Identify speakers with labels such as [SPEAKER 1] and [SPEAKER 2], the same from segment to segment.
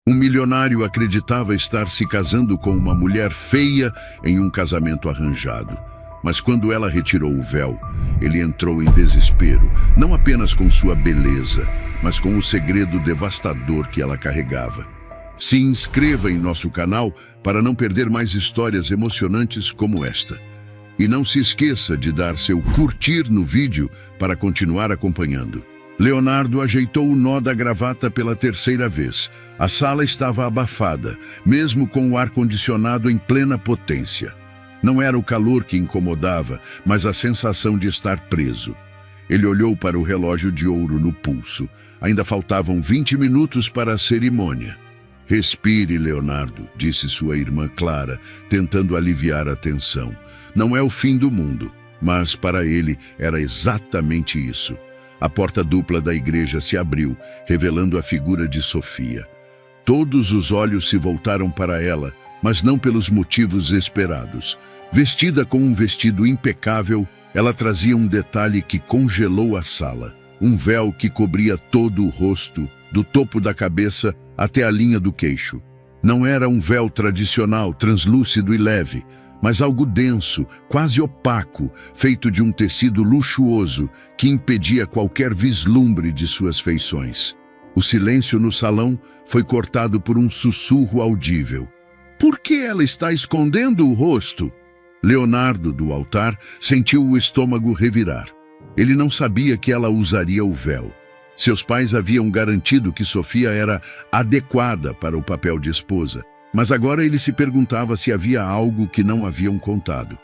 [SPEAKER 1] Um milionário acreditava estar se casando com uma mulher feia em um casamento arranjado. Mas quando ela retirou o véu, ele entrou em desespero, não apenas com sua beleza, mas com o segredo devastador que ela carregava. Se inscreva em nosso canal para não perder mais histórias emocionantes como esta. E não se esqueça de dar seu curtir no vídeo para continuar acompanhando. Leonardo ajeitou o nó da gravata pela terceira vez. A sala estava abafada, mesmo com o ar-condicionado em plena potência. Não era o calor que incomodava, mas a sensação de estar preso. Ele olhou para o relógio de ouro no pulso. Ainda faltavam 20 minutos para a cerimônia. Respire, Leonardo, disse sua irmã Clara, tentando aliviar a tensão. Não é o fim do mundo, mas para ele era exatamente isso. A porta dupla da igreja se abriu, revelando a figura de Sofia. Todos os olhos se voltaram para ela, mas não pelos motivos esperados. Vestida com um vestido impecável, ela trazia um detalhe que congelou a sala. Um véu que cobria todo o rosto, do topo da cabeça até a linha do queixo. Não era um véu tradicional, translúcido e leve, mas algo denso, quase opaco, feito de um tecido luxuoso que impedia qualquer vislumbre de suas feições. O silêncio no salão foi cortado por um sussurro audível. Por que ela está escondendo o rosto? Leonardo, do altar, sentiu o estômago revirar. Ele não sabia que ela usaria o véu. Seus pais haviam garantido que Sofia era adequada para o papel de esposa, mas agora ele se perguntava se havia algo que não haviam contado.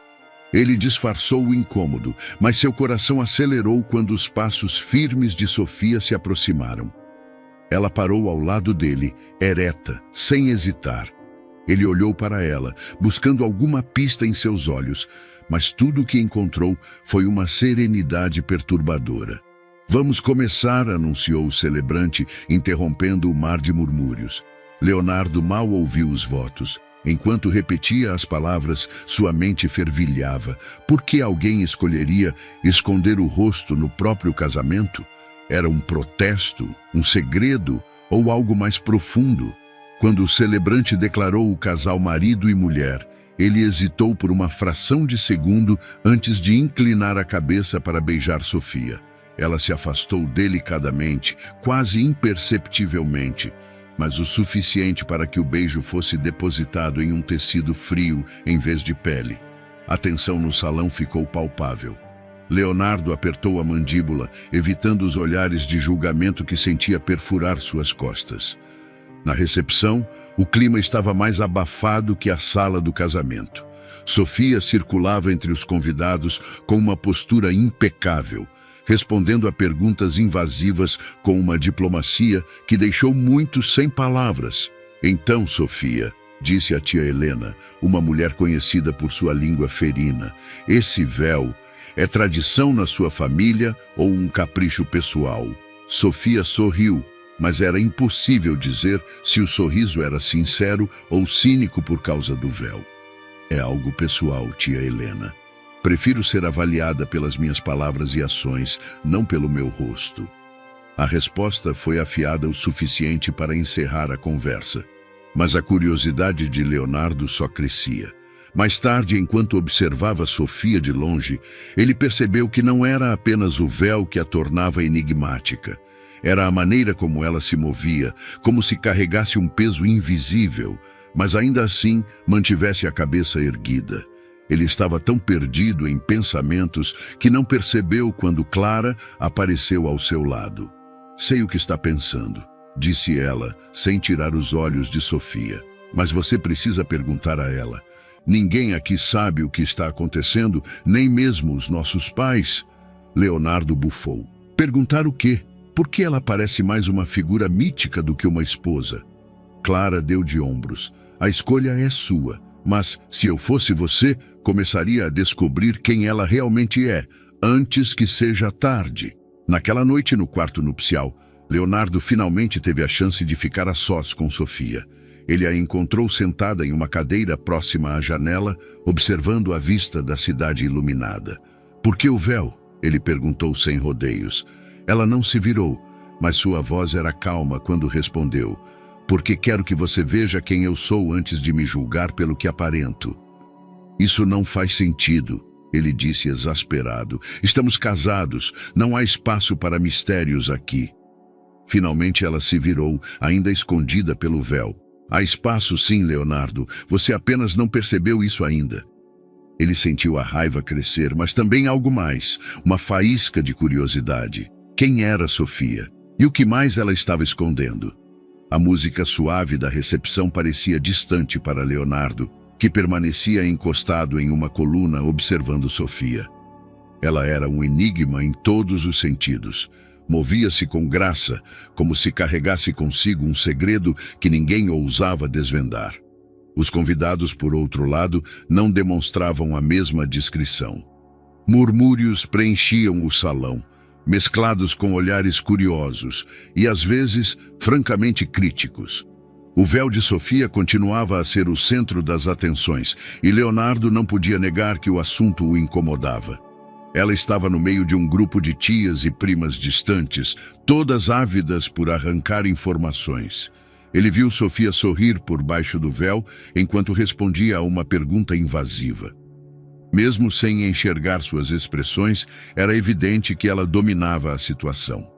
[SPEAKER 1] Ele disfarçou o incômodo, mas seu coração acelerou quando os passos firmes de Sofia se aproximaram. Ela parou ao lado dele, ereta, sem hesitar. Ele olhou para ela, buscando alguma pista em seus olhos, mas tudo o que encontrou foi uma serenidade perturbadora. Vamos começar, anunciou o celebrante, interrompendo o mar de murmúrios. Leonardo mal ouviu os votos. Enquanto repetia as palavras, sua mente fervilhava. Por que alguém escolheria esconder o rosto no próprio casamento? Era um protesto, um segredo ou algo mais profundo? Quando o celebrante declarou o casal marido e mulher, ele hesitou por uma fração de segundo antes de inclinar a cabeça para beijar Sofia. Ela se afastou delicadamente, quase imperceptivelmente, mas o suficiente para que o beijo fosse depositado em um tecido frio em vez de pele. A tensão no salão ficou palpável. Leonardo apertou a mandíbula, evitando os olhares de julgamento que sentia perfurar suas costas. Na recepção, o clima estava mais abafado que a sala do casamento. Sofia circulava entre os convidados com uma postura impecável, respondendo a perguntas invasivas com uma diplomacia que deixou muitos sem palavras. Então, Sofia, disse a tia Helena, uma mulher conhecida por sua língua ferina, esse véu é tradição na sua família ou um capricho pessoal? Sofia sorriu, mas era impossível dizer se o sorriso era sincero ou cínico por causa do véu. É algo pessoal, tia Helena. Prefiro ser avaliada pelas minhas palavras e ações, não pelo meu rosto. A resposta foi afiada o suficiente para encerrar a conversa. Mas a curiosidade de Leonardo só crescia. Mais tarde, enquanto observava Sofia de longe, ele percebeu que não era apenas o véu que a tornava enigmática. Era a maneira como ela se movia, como se carregasse um peso invisível, mas ainda assim mantivesse a cabeça erguida. Ele estava tão perdido em pensamentos que não percebeu quando Clara apareceu ao seu lado. Sei o que está pensando, disse ela, sem tirar os olhos de Sofia. Mas você precisa perguntar a ela. Ninguém aqui sabe o que está acontecendo, nem mesmo os nossos pais. Leonardo bufou. Perguntar o quê? Por que ela parece mais uma figura mítica do que uma esposa? Clara deu de ombros. A escolha é sua, mas se eu fosse você, começaria a descobrir quem ela realmente é, antes que seja tarde. Naquela noite no quarto nupcial, Leonardo finalmente teve a chance de ficar a sós com Sofia. Ele a encontrou sentada em uma cadeira próxima à janela, observando a vista da cidade iluminada. Por que o véu? Ele perguntou sem rodeios. Ela não se virou, mas sua voz era calma quando respondeu. porque quero que você veja quem eu sou antes de me julgar pelo que aparento. Isso não faz sentido, ele disse exasperado. Estamos casados, não há espaço para mistérios aqui. Finalmente ela se virou, ainda escondida pelo véu. Há espaço sim, Leonardo, você apenas não percebeu isso ainda. Ele sentiu a raiva crescer, mas também algo mais, uma faísca de curiosidade. Quem era Sofia? E o que mais ela estava escondendo? A música suave da recepção parecia distante para Leonardo, que permanecia encostado em uma coluna observando Sofia. Ela era um enigma em todos os sentidos. Movia-se com graça, como se carregasse consigo um segredo que ninguém ousava desvendar. Os convidados, por outro lado, não demonstravam a mesma discrição. Murmúrios preenchiam o salão, mesclados com olhares curiosos e, às vezes, francamente críticos. O véu de Sofia continuava a ser o centro das atenções e Leonardo não podia negar que o assunto o incomodava. Ela estava no meio de um grupo de tias e primas distantes, todas ávidas por arrancar informações. Ele viu Sofia sorrir por baixo do véu enquanto respondia a uma pergunta invasiva. Mesmo sem enxergar suas expressões, era evidente que ela dominava a situação.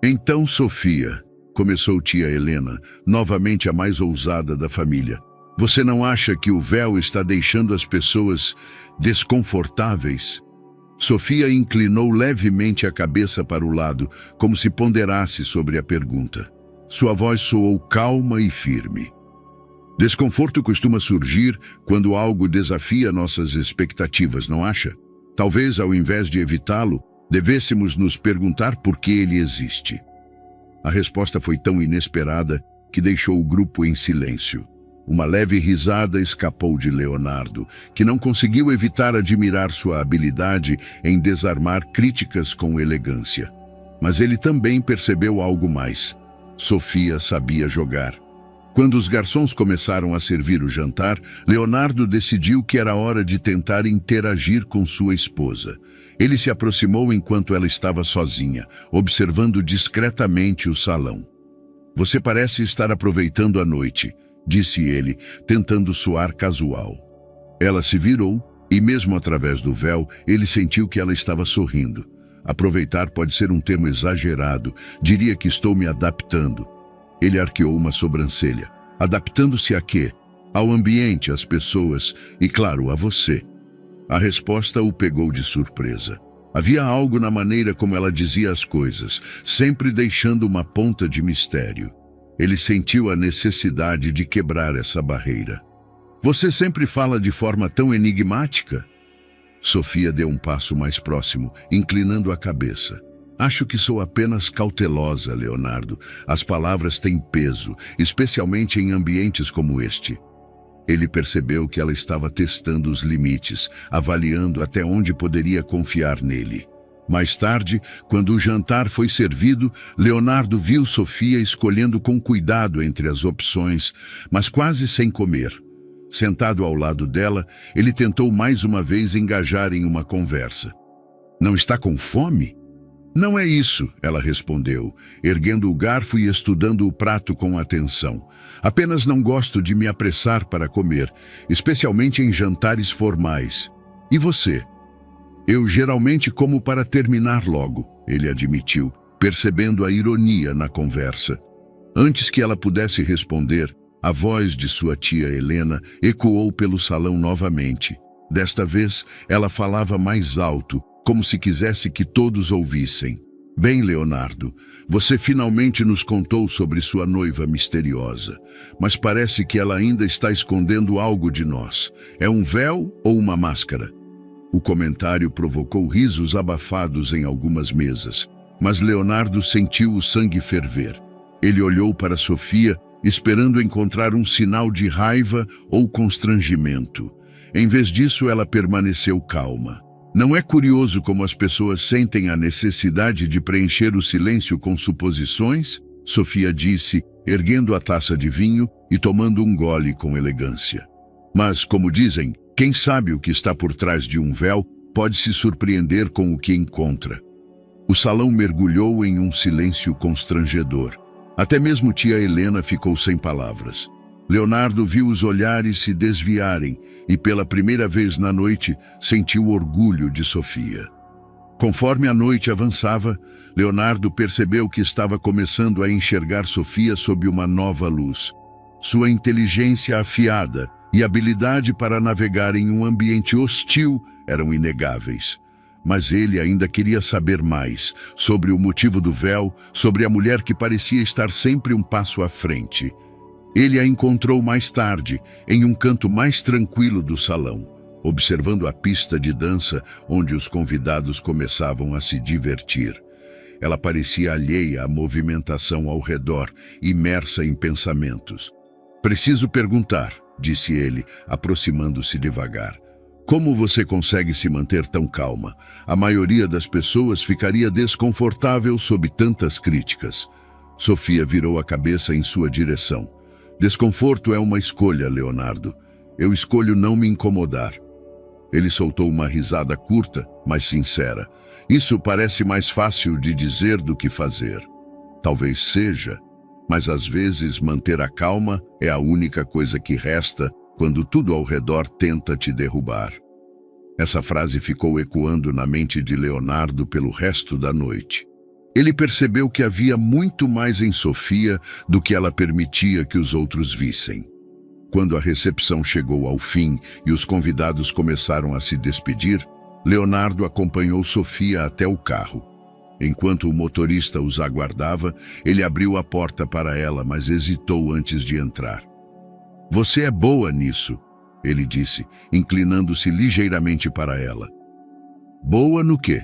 [SPEAKER 1] Então, Sofia, começou tia Helena, novamente a mais ousada da família, você não acha que o véu está deixando as pessoas desconfortáveis? Sofia inclinou levemente a cabeça para o lado, como se ponderasse sobre a pergunta. Sua voz soou calma e firme. Desconforto costuma surgir quando algo desafia nossas expectativas, não acha? Talvez, ao invés de evitá-lo, devêssemos nos perguntar por que ele existe. A resposta foi tão inesperada que deixou o grupo em silêncio. Uma leve risada escapou de Leonardo, que não conseguiu evitar admirar sua habilidade em desarmar críticas com elegância. Mas ele também percebeu algo mais. Sofia sabia jogar. Quando os garçons começaram a servir o jantar, Leonardo decidiu que era hora de tentar interagir com sua esposa. Ele se aproximou enquanto ela estava sozinha, observando discretamente o salão. Você parece estar aproveitando a noite, disse ele, tentando soar casual. Ela se virou e, mesmo através do véu, ele sentiu que ela estava sorrindo. Aproveitar pode ser um termo exagerado. Diria que estou me adaptando. Ele arqueou uma sobrancelha. Adaptando-se a quê? Ao ambiente, às pessoas e, claro, a você. A resposta o pegou de surpresa. Havia algo na maneira como ela dizia as coisas, sempre deixando uma ponta de mistério. Ele sentiu a necessidade de quebrar essa barreira. Você sempre fala de forma tão enigmática? Sofia deu um passo mais próximo, inclinando a cabeça. Acho que sou apenas cautelosa, Leonardo. As palavras têm peso, especialmente em ambientes como este. Ele percebeu que ela estava testando os limites, avaliando até onde poderia confiar nele. Mais tarde, quando o jantar foi servido, Leonardo viu Sofia escolhendo com cuidado entre as opções, mas quase sem comer. Sentado ao lado dela, ele tentou mais uma vez engajar em uma conversa. Não está com fome? Não é isso, ela respondeu, erguendo o garfo e estudando o prato com atenção. Apenas não gosto de me apressar para comer, especialmente em jantares formais. E você? Eu geralmente como para terminar logo, ele admitiu, percebendo a ironia na conversa. Antes que ela pudesse responder, a voz de sua tia Helena ecoou pelo salão novamente. Desta vez, ela falava mais alto, como se quisesse que todos ouvissem. Bem, Leonardo, você finalmente nos contou sobre sua noiva misteriosa, mas parece que ela ainda está escondendo algo de nós. É um véu ou uma máscara? O comentário provocou risos abafados em algumas mesas, mas Leonardo sentiu o sangue ferver. Ele olhou para Sofia, esperando encontrar um sinal de raiva ou constrangimento. Em vez disso, ela permaneceu calma. Não é curioso como as pessoas sentem a necessidade de preencher o silêncio com suposições? Sofia disse, erguendo a taça de vinho e tomando um gole com elegância. Mas, como dizem, quem sabe o que está por trás de um véu pode se surpreender com o que encontra. O salão mergulhou em um silêncio constrangedor. Até mesmo tia Helena ficou sem palavras. Leonardo viu os olhares se desviarem e, pela primeira vez na noite, sentiu o orgulho de Sofia. Conforme a noite avançava, Leonardo percebeu que estava começando a enxergar Sofia sob uma nova luz. Sua inteligência afiada e habilidade para navegar em um ambiente hostil eram inegáveis. Mas ele ainda queria saber mais sobre o motivo do véu, sobre a mulher que parecia estar sempre um passo à frente. Ele a encontrou mais tarde, em um canto mais tranquilo do salão, observando a pista de dança onde os convidados começavam a se divertir. Ela parecia alheia à movimentação ao redor, imersa em pensamentos. "Preciso perguntar", disse ele, aproximando-se devagar. "Como você consegue se manter tão calma? A maioria das pessoas ficaria desconfortável sob tantas críticas." Sofia virou a cabeça em sua direção. "Desconforto é uma escolha, Leonardo. Eu escolho não me incomodar." Ele soltou uma risada curta, mas sincera. "Isso parece mais fácil de dizer do que fazer." "Talvez seja, mas às vezes manter a calma é a única coisa que resta quando tudo ao redor tenta te derrubar." Essa frase ficou ecoando na mente de Leonardo pelo resto da noite. Ele percebeu que havia muito mais em Sofia do que ela permitia que os outros vissem. Quando a recepção chegou ao fim e os convidados começaram a se despedir, Leonardo acompanhou Sofia até o carro. Enquanto o motorista os aguardava, ele abriu a porta para ela, mas hesitou antes de entrar. "Você é boa nisso", ele disse, inclinando-se ligeiramente para ela. "Boa no quê?"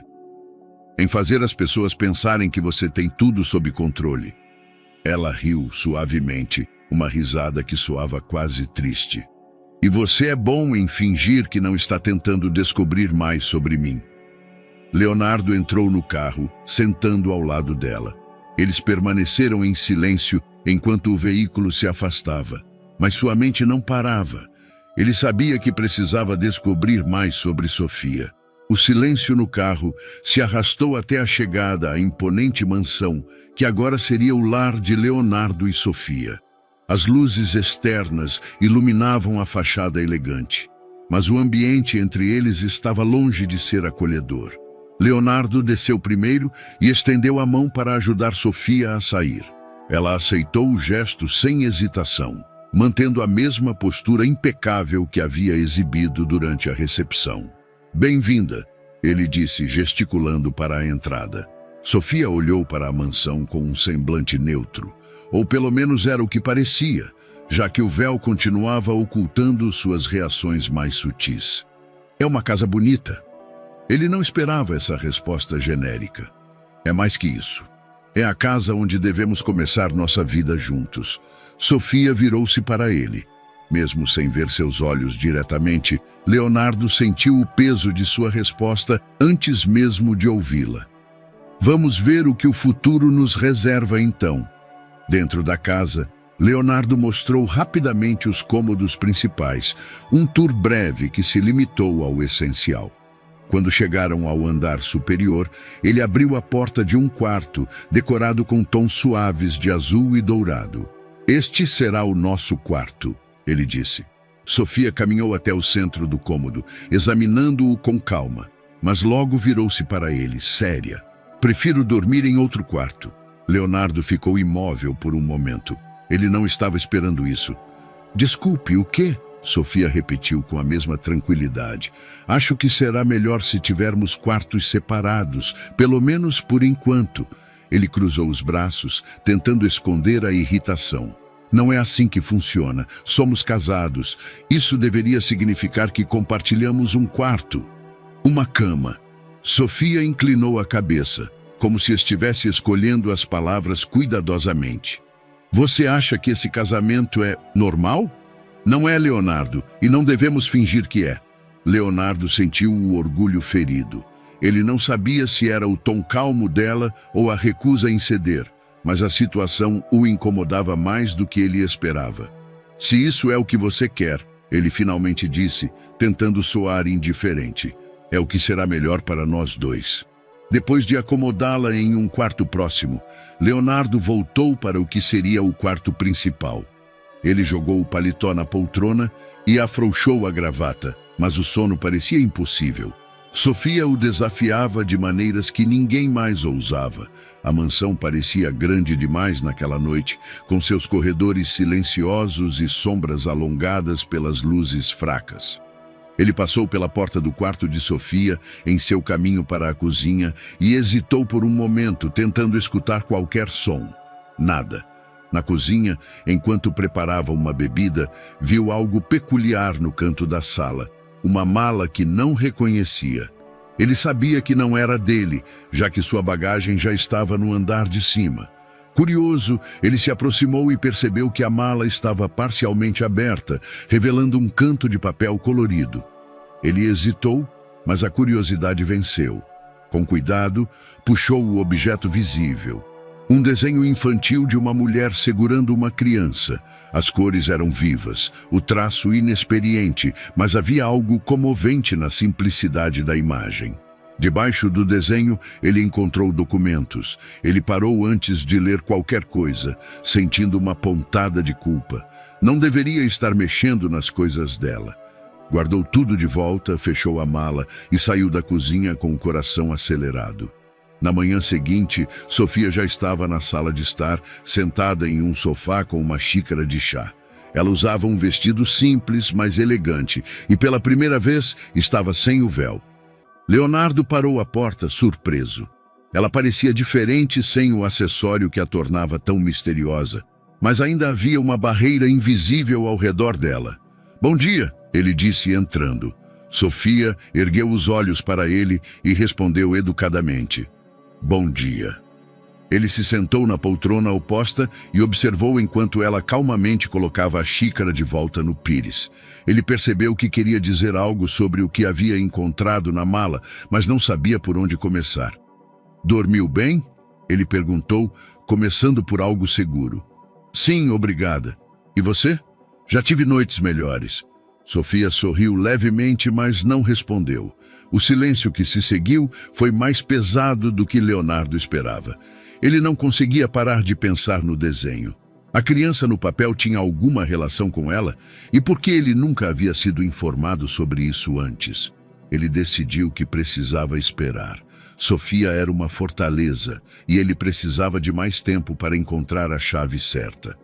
[SPEAKER 1] "Em fazer as pessoas pensarem que você tem tudo sob controle." Ela riu suavemente, uma risada que soava quase triste. "E você é bom em fingir que não está tentando descobrir mais sobre mim." Leonardo entrou no carro, sentando ao lado dela. Eles permaneceram em silêncio enquanto o veículo se afastava, mas sua mente não parava. Ele sabia que precisava descobrir mais sobre Sofia. O silêncio no carro se arrastou até a chegada à imponente mansão, que agora seria o lar de Leonardo e Sofia. As luzes externas iluminavam a fachada elegante, mas o ambiente entre eles estava longe de ser acolhedor. Leonardo desceu primeiro e estendeu a mão para ajudar Sofia a sair. Ela aceitou o gesto sem hesitação, mantendo a mesma postura impecável que havia exibido durante a recepção. "Bem-vinda", ele disse, gesticulando para a entrada. Sofia olhou para a mansão com um semblante neutro, ou pelo menos era o que parecia, já que o véu continuava ocultando suas reações mais sutis. "É uma casa bonita." Ele não esperava essa resposta genérica. "É mais que isso. É a casa onde devemos começar nossa vida juntos." Sofia virou-se para ele. Mesmo sem ver seus olhos diretamente, Leonardo sentiu o peso de sua resposta antes mesmo de ouvi-la. "Vamos ver o que o futuro nos reserva então." Dentro da casa, Leonardo mostrou rapidamente os cômodos principais, um tour breve que se limitou ao essencial. Quando chegaram ao andar superior, ele abriu a porta de um quarto, decorado com tons suaves de azul e dourado. "Este será o nosso quarto", ele disse. Sofia caminhou até o centro do cômodo, examinando-o com calma, mas logo virou-se para ele, séria. "Prefiro dormir em outro quarto." Leonardo ficou imóvel por um momento. Ele não estava esperando isso. "Desculpe, o quê?" Sofia repetiu com a mesma tranquilidade. "Acho que será melhor se tivermos quartos separados, pelo menos por enquanto." Ele cruzou os braços, tentando esconder a irritação. "Não é assim que funciona. Somos casados. Isso deveria significar que compartilhamos um quarto. Uma cama." Sofia inclinou a cabeça, como se estivesse escolhendo as palavras cuidadosamente. "Você acha que esse casamento é normal?" "Não é, Leonardo, e não devemos fingir que é." Leonardo sentiu o orgulho ferido. Ele não sabia se era o tom calmo dela ou a recusa em ceder, mas a situação o incomodava mais do que ele esperava. "Se isso é o que você quer", ele finalmente disse, tentando soar indiferente, "é o que será melhor para nós dois." Depois de acomodá-la em um quarto próximo, Leonardo voltou para o que seria o quarto principal. Ele jogou o paletó na poltrona e afrouxou a gravata, mas o sono parecia impossível. Sofia o desafiava de maneiras que ninguém mais ousava. A mansão parecia grande demais naquela noite, com seus corredores silenciosos e sombras alongadas pelas luzes fracas. Ele passou pela porta do quarto de Sofia, em seu caminho para a cozinha, e hesitou por um momento, tentando escutar qualquer som. Nada. Na cozinha, enquanto preparava uma bebida, viu algo peculiar no canto da sala. Uma mala que não reconhecia. Ele sabia que não era dele, já que sua bagagem já estava no andar de cima. Curioso, ele se aproximou e percebeu que a mala estava parcialmente aberta, revelando um canto de papel colorido. Ele hesitou, mas a curiosidade venceu. Com cuidado, puxou o objeto visível. Um desenho infantil de uma mulher segurando uma criança. As cores eram vivas, o traço inexperiente, mas havia algo comovente na simplicidade da imagem. Debaixo do desenho, ele encontrou documentos. Ele parou antes de ler qualquer coisa, sentindo uma pontada de culpa. Não deveria estar mexendo nas coisas dela. Guardou tudo de volta, fechou a mala e saiu da cozinha com o coração acelerado. Na manhã seguinte, Sofia já estava na sala de estar, sentada em um sofá com uma xícara de chá. Ela usava um vestido simples, mas elegante, e pela primeira vez estava sem o véu. Leonardo parou à porta, surpreso. Ela parecia diferente sem o acessório que a tornava tão misteriosa, mas ainda havia uma barreira invisível ao redor dela. "Bom dia", ele disse entrando. Sofia ergueu os olhos para ele e respondeu educadamente: "Bom dia." Ele se sentou na poltrona oposta e observou enquanto ela calmamente colocava a xícara de volta no pires. Ele percebeu que queria dizer algo sobre o que havia encontrado na mala, mas não sabia por onde começar. "Dormiu bem?" ele perguntou, começando por algo seguro. "Sim, obrigada. E você?" "Já tive noites melhores." Sofia sorriu levemente, mas não respondeu. O silêncio que se seguiu foi mais pesado do que Leonardo esperava. Ele não conseguia parar de pensar no desenho. A criança no papel tinha alguma relação com ela? E por que ele nunca havia sido informado sobre isso antes? Ele decidiu que precisava esperar. Sofia era uma fortaleza e ele precisava de mais tempo para encontrar a chave certa.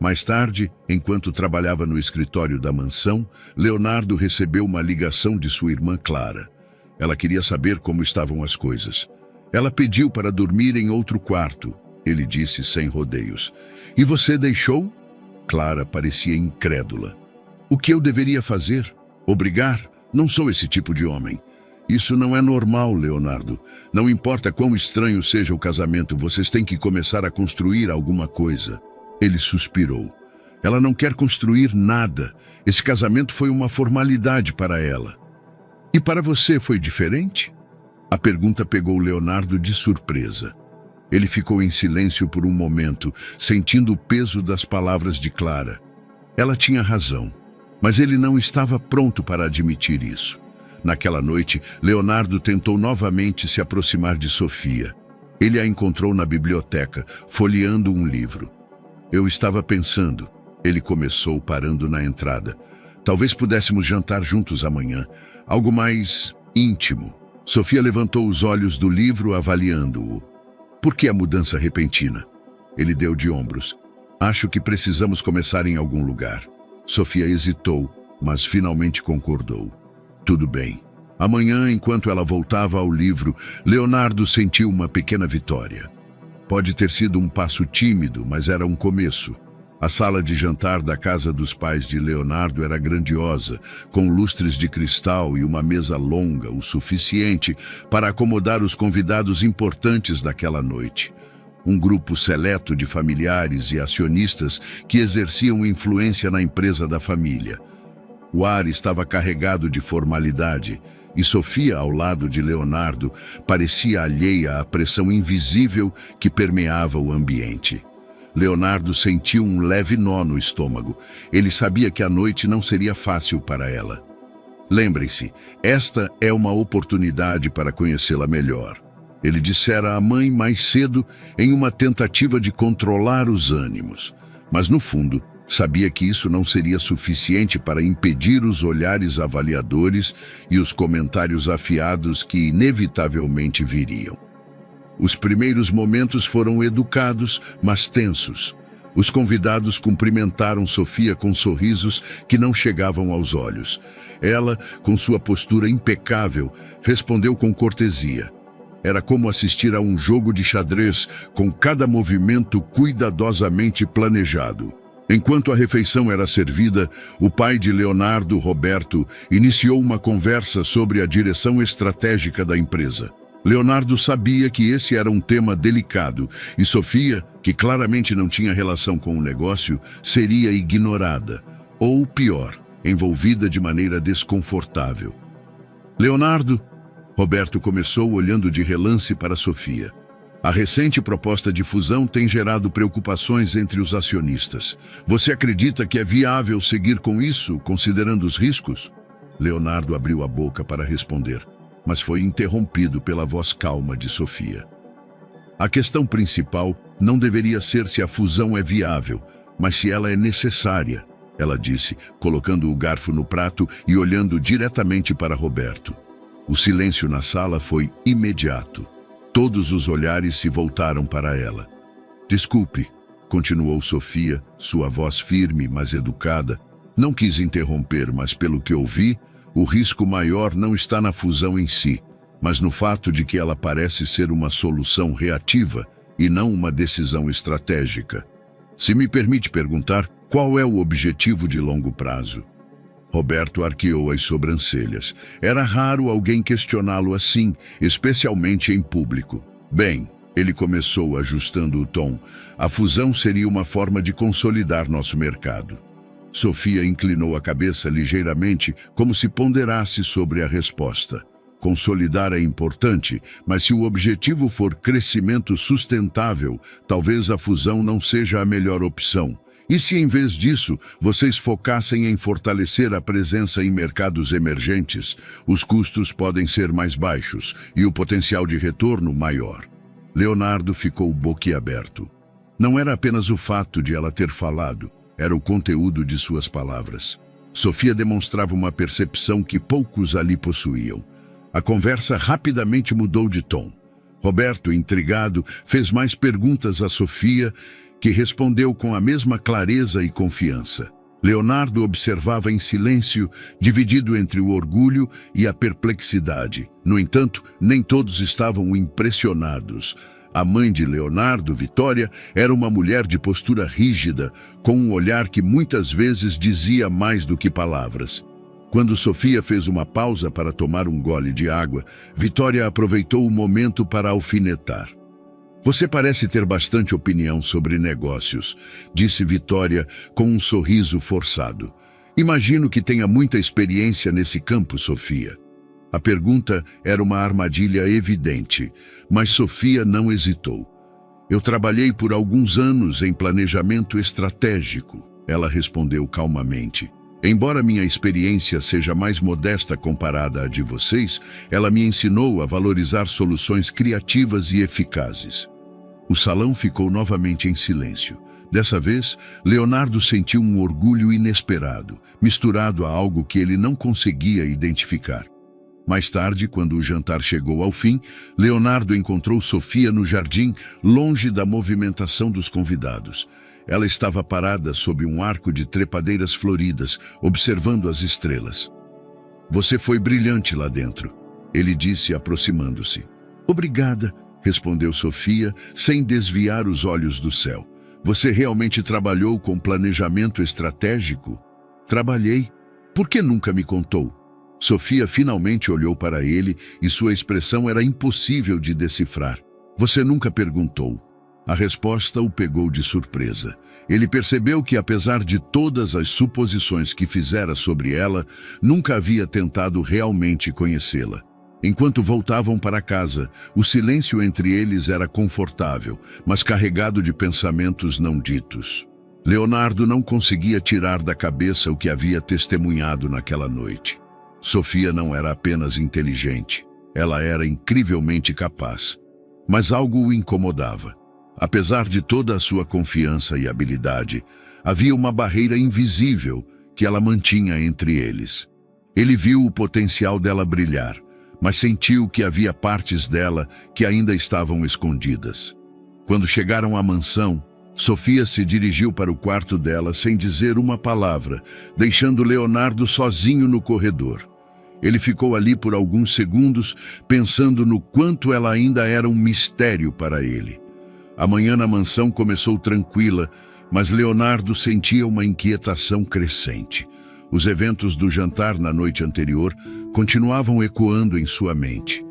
[SPEAKER 1] Mais tarde, enquanto trabalhava no escritório da mansão, Leonardo recebeu uma ligação de sua irmã Clara. Ela queria saber como estavam as coisas. Ela pediu para dormir em outro quarto, ele disse sem rodeios. "E você deixou?" Clara parecia incrédula. "O que eu deveria fazer? Obrigar? Não sou esse tipo de homem." "Isso não é normal, Leonardo. Não importa quão estranho seja o casamento, vocês têm que começar a construir alguma coisa." Ele suspirou. "Ela não quer construir nada. Esse casamento foi uma formalidade para ela." "E para você foi diferente?" A pergunta pegou Leonardo de surpresa. Ele ficou em silêncio por um momento, sentindo o peso das palavras de Clara. Ela tinha razão, mas ele não estava pronto para admitir isso. Naquela noite, Leonardo tentou novamente se aproximar de Sofia. Ele a encontrou na biblioteca, folheando um livro. "Eu estava pensando", ele começou parando na entrada. "Talvez pudéssemos jantar juntos amanhã, algo mais íntimo." Sofia levantou os olhos do livro, avaliando-o. "Por que a mudança repentina?" Ele deu de ombros. "Acho que precisamos começar em algum lugar." Sofia hesitou, mas finalmente concordou. "Tudo bem." Amanhã, enquanto ela voltava ao livro, Leonardo sentiu uma pequena vitória. Pode ter sido um passo tímido, mas era um começo. A sala de jantar da casa dos pais de Leonardo era grandiosa, com lustres de cristal e uma mesa longa o suficiente para acomodar os convidados importantes daquela noite. Um grupo seleto de familiares e acionistas que exerciam influência na empresa da família. O ar estava carregado de formalidade, e Sofia, ao lado de Leonardo, parecia alheia à pressão invisível que permeava o ambiente. Leonardo sentiu um leve nó no estômago. Ele sabia que a noite não seria fácil para ela. Lembrem-se, esta é uma oportunidade para conhecê-la melhor. Ele dissera à mãe mais cedo em uma tentativa de controlar os ânimos. Mas no fundo, sabia que isso não seria suficiente para impedir os olhares avaliadores e os comentários afiados que inevitavelmente viriam. Os primeiros momentos foram educados, mas tensos. Os convidados cumprimentaram Sofia com sorrisos que não chegavam aos olhos. Ela, com sua postura impecável, respondeu com cortesia. Era como assistir a um jogo de xadrez, com cada movimento cuidadosamente planejado. Enquanto a refeição era servida, o pai de Leonardo, Roberto, iniciou uma conversa sobre a direção estratégica da empresa. Leonardo sabia que esse era um tema delicado e Sofia, que claramente não tinha relação com o negócio, seria ignorada, ou pior, envolvida de maneira desconfortável. Leonardo, Roberto começou olhando de relance para Sofia. A recente proposta de fusão tem gerado preocupações entre os acionistas. Você acredita que é viável seguir com isso, considerando os riscos? Leonardo abriu a boca para responder, mas foi interrompido pela voz calma de Sofia. A questão principal não deveria ser se a fusão é viável, mas se ela é necessária, ela disse, colocando o garfo no prato e olhando diretamente para Roberto. O silêncio na sala foi imediato. Todos os olhares se voltaram para ela. Desculpe, continuou Sofia, sua voz firme, mas educada. Não quis interromper, mas pelo que ouvi, o risco maior não está na fusão em si, mas no fato de que ela parece ser uma solução reativa e não uma decisão estratégica. Se me permite perguntar, qual é o objetivo de longo prazo? Roberto arqueou as sobrancelhas. Era raro alguém questioná-lo assim, especialmente em público. Bem, ele começou ajustando o tom. A fusão seria uma forma de consolidar nosso mercado. Sofia inclinou a cabeça ligeiramente, como se ponderasse sobre a resposta. Consolidar é importante, mas se o objetivo for crescimento sustentável, talvez a fusão não seja a melhor opção. E se, em vez disso, vocês focassem em fortalecer a presença em mercados emergentes, os custos podem ser mais baixos e o potencial de retorno maior. Leonardo ficou boquiaberto. Não era apenas o fato de ela ter falado, era o conteúdo de suas palavras. Sofia demonstrava uma percepção que poucos ali possuíam. A conversa rapidamente mudou de tom. Roberto, intrigado, fez mais perguntas a Sofia, que respondeu com a mesma clareza e confiança. Leonardo observava em silêncio, dividido entre o orgulho e a perplexidade. No entanto, nem todos estavam impressionados. A mãe de Leonardo, Vitória, era uma mulher de postura rígida, com um olhar que muitas vezes dizia mais do que palavras. Quando Sofia fez uma pausa para tomar um gole de água, Vitória aproveitou o momento para alfinetar. Você parece ter bastante opinião sobre negócios, disse Vitória com um sorriso forçado. Imagino que tenha muita experiência nesse campo, Sofia. A pergunta era uma armadilha evidente, mas Sofia não hesitou. Eu trabalhei por alguns anos em planejamento estratégico, ela respondeu calmamente. Embora minha experiência seja mais modesta comparada à de vocês, ela me ensinou a valorizar soluções criativas e eficazes. O salão ficou novamente em silêncio. Dessa vez, Leonardo sentiu um orgulho inesperado, misturado a algo que ele não conseguia identificar. Mais tarde, quando o jantar chegou ao fim, Leonardo encontrou Sofia no jardim, longe da movimentação dos convidados. Ela estava parada sob um arco de trepadeiras floridas, observando as estrelas. Você foi brilhante lá dentro, ele disse aproximando-se. Obrigada, respondeu Sofia, sem desviar os olhos do céu. Você realmente trabalhou com planejamento estratégico? Trabalhei. Por que nunca me contou? Sofia finalmente olhou para ele e sua expressão era impossível de decifrar. Você nunca perguntou. A resposta o pegou de surpresa. Ele percebeu que, apesar de todas as suposições que fizera sobre ela, nunca havia tentado realmente conhecê-la. Enquanto voltavam para casa, o silêncio entre eles era confortável, mas carregado de pensamentos não ditos. Leonardo não conseguia tirar da cabeça o que havia testemunhado naquela noite. Sofia não era apenas inteligente, ela era incrivelmente capaz. Mas algo o incomodava. Apesar de toda a sua confiança e habilidade, havia uma barreira invisível que ela mantinha entre eles. Ele viu o potencial dela brilhar, mas sentiu que havia partes dela que ainda estavam escondidas. Quando chegaram à mansão, Sofia se dirigiu para o quarto dela sem dizer uma palavra, deixando Leonardo sozinho no corredor. Ele ficou ali por alguns segundos, pensando no quanto ela ainda era um mistério para ele. A manhã na mansão começou tranquila, mas Leonardo sentia uma inquietação crescente. Os eventos do jantar na noite anterior continuavam ecoando em sua mente.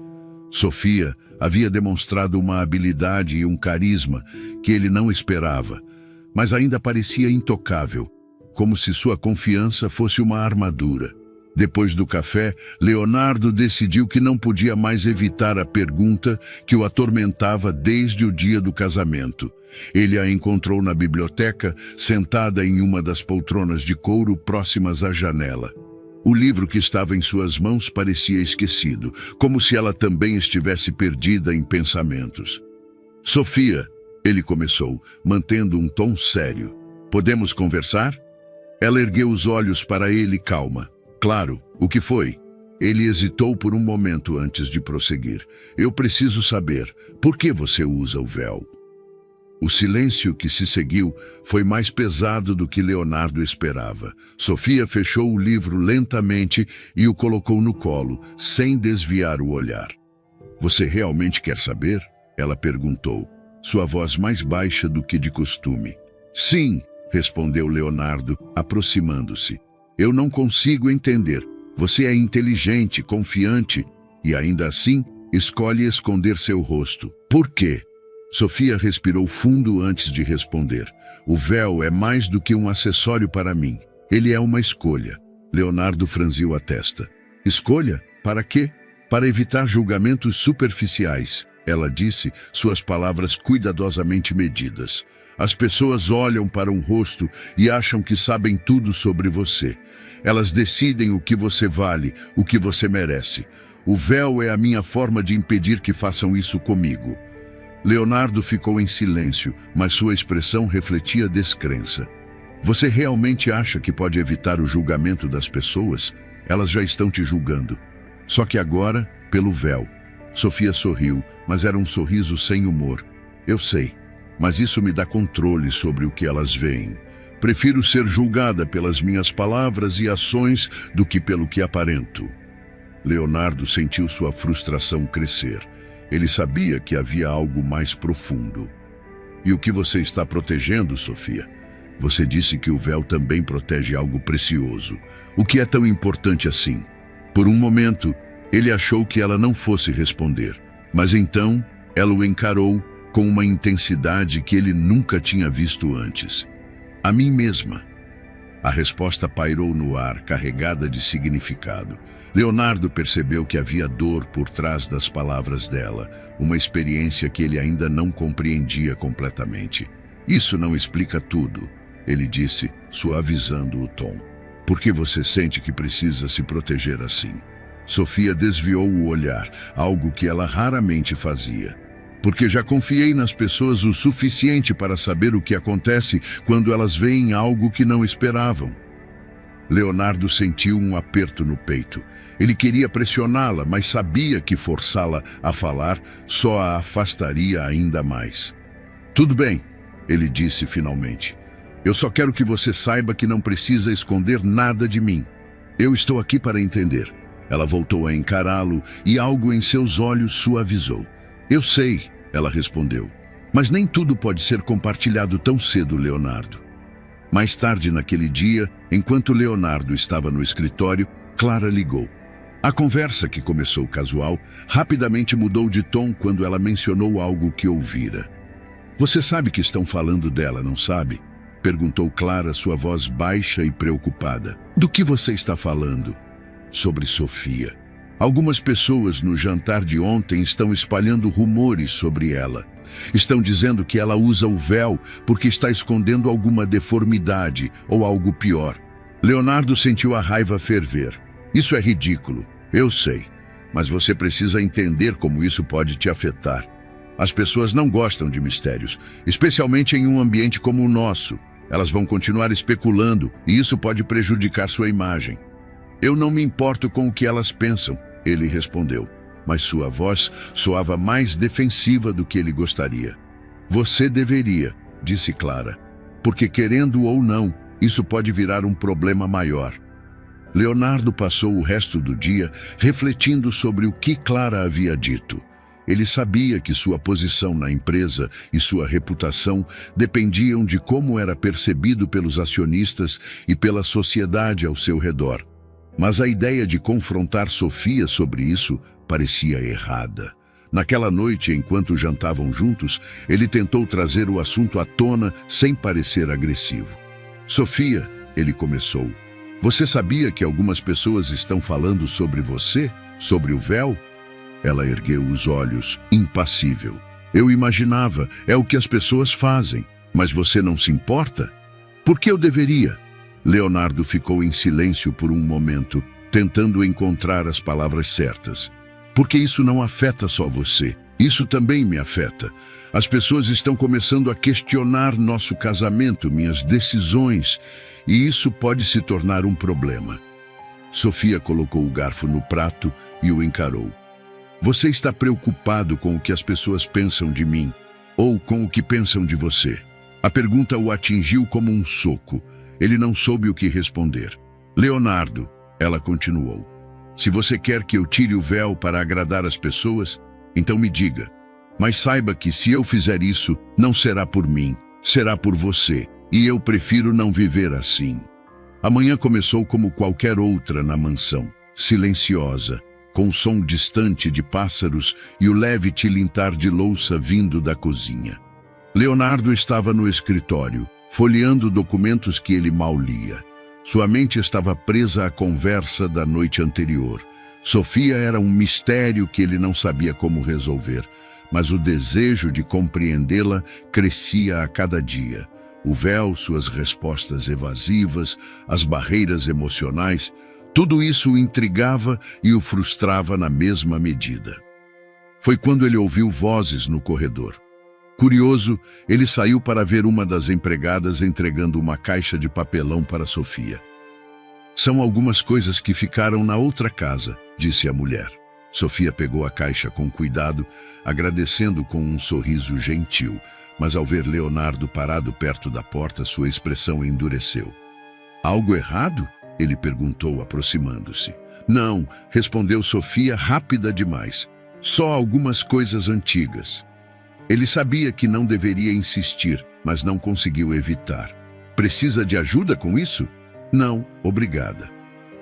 [SPEAKER 1] Sofia havia demonstrado uma habilidade e um carisma que ele não esperava, mas ainda parecia intocável, como se sua confiança fosse uma armadura. Depois do café, Leonardo decidiu que não podia mais evitar a pergunta que o atormentava desde o dia do casamento. Ele a encontrou na biblioteca, sentada em uma das poltronas de couro próximas à janela. O livro que estava em suas mãos parecia esquecido, como se ela também estivesse perdida em pensamentos. "Sofia", ele começou, mantendo um tom sério. "Podemos conversar?" Ela ergueu os olhos para ele calma. "Claro, o que foi?" Ele hesitou por um momento antes de prosseguir. "Eu preciso saber, por que você usa o véu?" O silêncio que se seguiu foi mais pesado do que Leonardo esperava. Sofia fechou o livro lentamente e o colocou no colo, sem desviar o olhar. "Você realmente quer saber?" ela perguntou, sua voz mais baixa do que de costume. "Sim", respondeu Leonardo, aproximando-se. "Eu não consigo entender. Você é inteligente, confiante, e ainda assim escolhe esconder seu rosto. Por quê?" Sofia respirou fundo antes de responder. "O véu é mais do que um acessório para mim. Ele é uma escolha." Leonardo franziu a testa. "Escolha? Para quê?" "Para evitar julgamentos superficiais", ela disse, suas palavras cuidadosamente medidas. "As pessoas olham para um rosto e acham que sabem tudo sobre você. Elas decidem o que você vale, o que você merece. O véu é a minha forma de impedir que façam isso comigo." Leonardo ficou em silêncio, mas sua expressão refletia descrença. "Você realmente acha que pode evitar o julgamento das pessoas? Elas já estão te julgando. Só que agora, pelo véu." Sofia sorriu, mas era um sorriso sem humor. "Eu sei, mas isso me dá controle sobre o que elas veem. Prefiro ser julgada pelas minhas palavras e ações do que pelo que aparento." Leonardo sentiu sua frustração crescer. Ele sabia que havia algo mais profundo. "E o que você está protegendo, Sofia? Você disse que o véu também protege algo precioso. O que é tão importante assim?" Por um momento, ele achou que ela não fosse responder, mas então ela o encarou com uma intensidade que ele nunca tinha visto antes. "A mim mesma." A resposta pairou no ar, carregada de significado. Leonardo percebeu que havia dor por trás das palavras dela, uma experiência que ele ainda não compreendia completamente. "Isso não explica tudo", ele disse, suavizando o tom. "Por que você sente que precisa se proteger assim?" Sofia desviou o olhar, algo que ela raramente fazia. "Porque já confiei nas pessoas o suficiente para saber o que acontece quando elas veem algo que não esperavam." Leonardo sentiu um aperto no peito. Ele queria pressioná-la, mas sabia que forçá-la a falar só a afastaria ainda mais. "Tudo bem", ele disse finalmente. "Eu só quero que você saiba que não precisa esconder nada de mim. Eu estou aqui para entender." Ela voltou a encará-lo e algo em seus olhos suavizou. "Eu sei", ela respondeu. "Mas nem tudo pode ser compartilhado tão cedo, Leonardo." Mais tarde naquele dia, enquanto Leonardo estava no escritório, Clara ligou. A conversa, que começou casual, rapidamente mudou de tom quando ela mencionou algo que ouvira. "Você sabe que estão falando dela, não sabe?" perguntou Clara, sua voz baixa e preocupada. "Do que você está falando?" "Sobre Sofia. Algumas pessoas no jantar de ontem estão espalhando rumores sobre ela. Estão dizendo que ela usa o véu porque está escondendo alguma deformidade ou algo pior." Leonardo sentiu a raiva ferver. "Isso é ridículo. Eu sei, mas você precisa entender como isso pode te afetar." As pessoas não gostam de mistérios, especialmente em um ambiente como o nosso. Elas vão continuar especulando e isso pode prejudicar sua imagem. Eu não me importo com o que elas pensam, ele respondeu, mas sua voz soava mais defensiva do que ele gostaria. Você deveria, disse Clara, porque querendo ou não, isso pode virar um problema maior. Leonardo passou o resto do dia refletindo sobre o que Clara havia dito. Ele sabia que sua posição na empresa e sua reputação dependiam de como era percebido pelos acionistas e pela sociedade ao seu redor. Mas a ideia de confrontar Sofia sobre isso parecia errada. Naquela noite, enquanto jantavam juntos, ele tentou trazer o assunto à tona sem parecer agressivo. Sofia, ele começou, você sabia que algumas pessoas estão falando sobre você? Sobre o véu? Ela ergueu os olhos, impassível. Eu imaginava, é o que as pessoas fazem. Mas você não se importa? Por que eu deveria? Leonardo ficou em silêncio por um momento, tentando encontrar as palavras certas. Porque isso não afeta só você. Isso também me afeta. As pessoas estão começando a questionar nosso casamento, minhas decisões, e isso pode se tornar um problema. Sofia colocou o garfo no prato e o encarou. Você está preocupado com o que as pessoas pensam de mim, ou com o que pensam de você? A pergunta o atingiu como um soco. Ele não soube o que responder. Leonardo, ela continuou, se você quer que eu tire o véu para agradar as pessoas, então me diga. Mas saiba que se eu fizer isso, não será por mim, será por você, e eu prefiro não viver assim. A manhã começou como qualquer outra na mansão, silenciosa, com o som distante de pássaros e o leve tilintar de louça vindo da cozinha. Leonardo estava no escritório, folheando documentos que ele mal lia. Sua mente estava presa à conversa da noite anterior. Sofia era um mistério que ele não sabia como resolver, mas o desejo de compreendê-la crescia a cada dia. O véu, suas respostas evasivas, as barreiras emocionais, tudo isso o intrigava e o frustrava na mesma medida. Foi quando ele ouviu vozes no corredor. Curioso, ele saiu para ver uma das empregadas entregando uma caixa de papelão para Sofia. São algumas coisas que ficaram na outra casa, disse a mulher. Sofia pegou a caixa com cuidado, agradecendo com um sorriso gentil, mas ao ver Leonardo parado perto da porta, sua expressão endureceu. Algo errado? Ele perguntou, aproximando-se. Não, respondeu Sofia, rápida demais. Só algumas coisas antigas. Ele sabia que não deveria insistir, mas não conseguiu evitar. Precisa de ajuda com isso? Não, obrigada.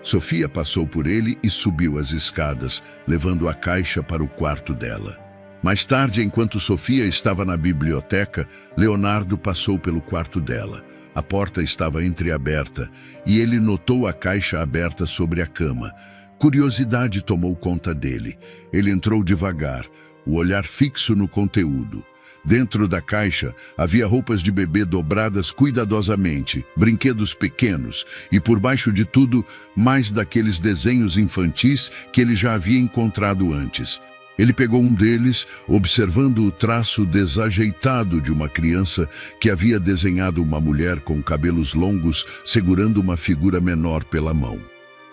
[SPEAKER 1] Sofia passou por ele e subiu as escadas, levando a caixa para o quarto dela. Mais tarde, enquanto Sofia estava na biblioteca, Leonardo passou pelo quarto dela. A porta estava entreaberta e ele notou a caixa aberta sobre a cama. Curiosidade tomou conta dele. Ele entrou devagar, o olhar fixo no conteúdo. Dentro da caixa havia roupas de bebê dobradas cuidadosamente, brinquedos pequenos e, por baixo de tudo, mais daqueles desenhos infantis que ele já havia encontrado antes. Ele pegou um deles, observando o traço desajeitado de uma criança que havia desenhado uma mulher com cabelos longos segurando uma figura menor pela mão.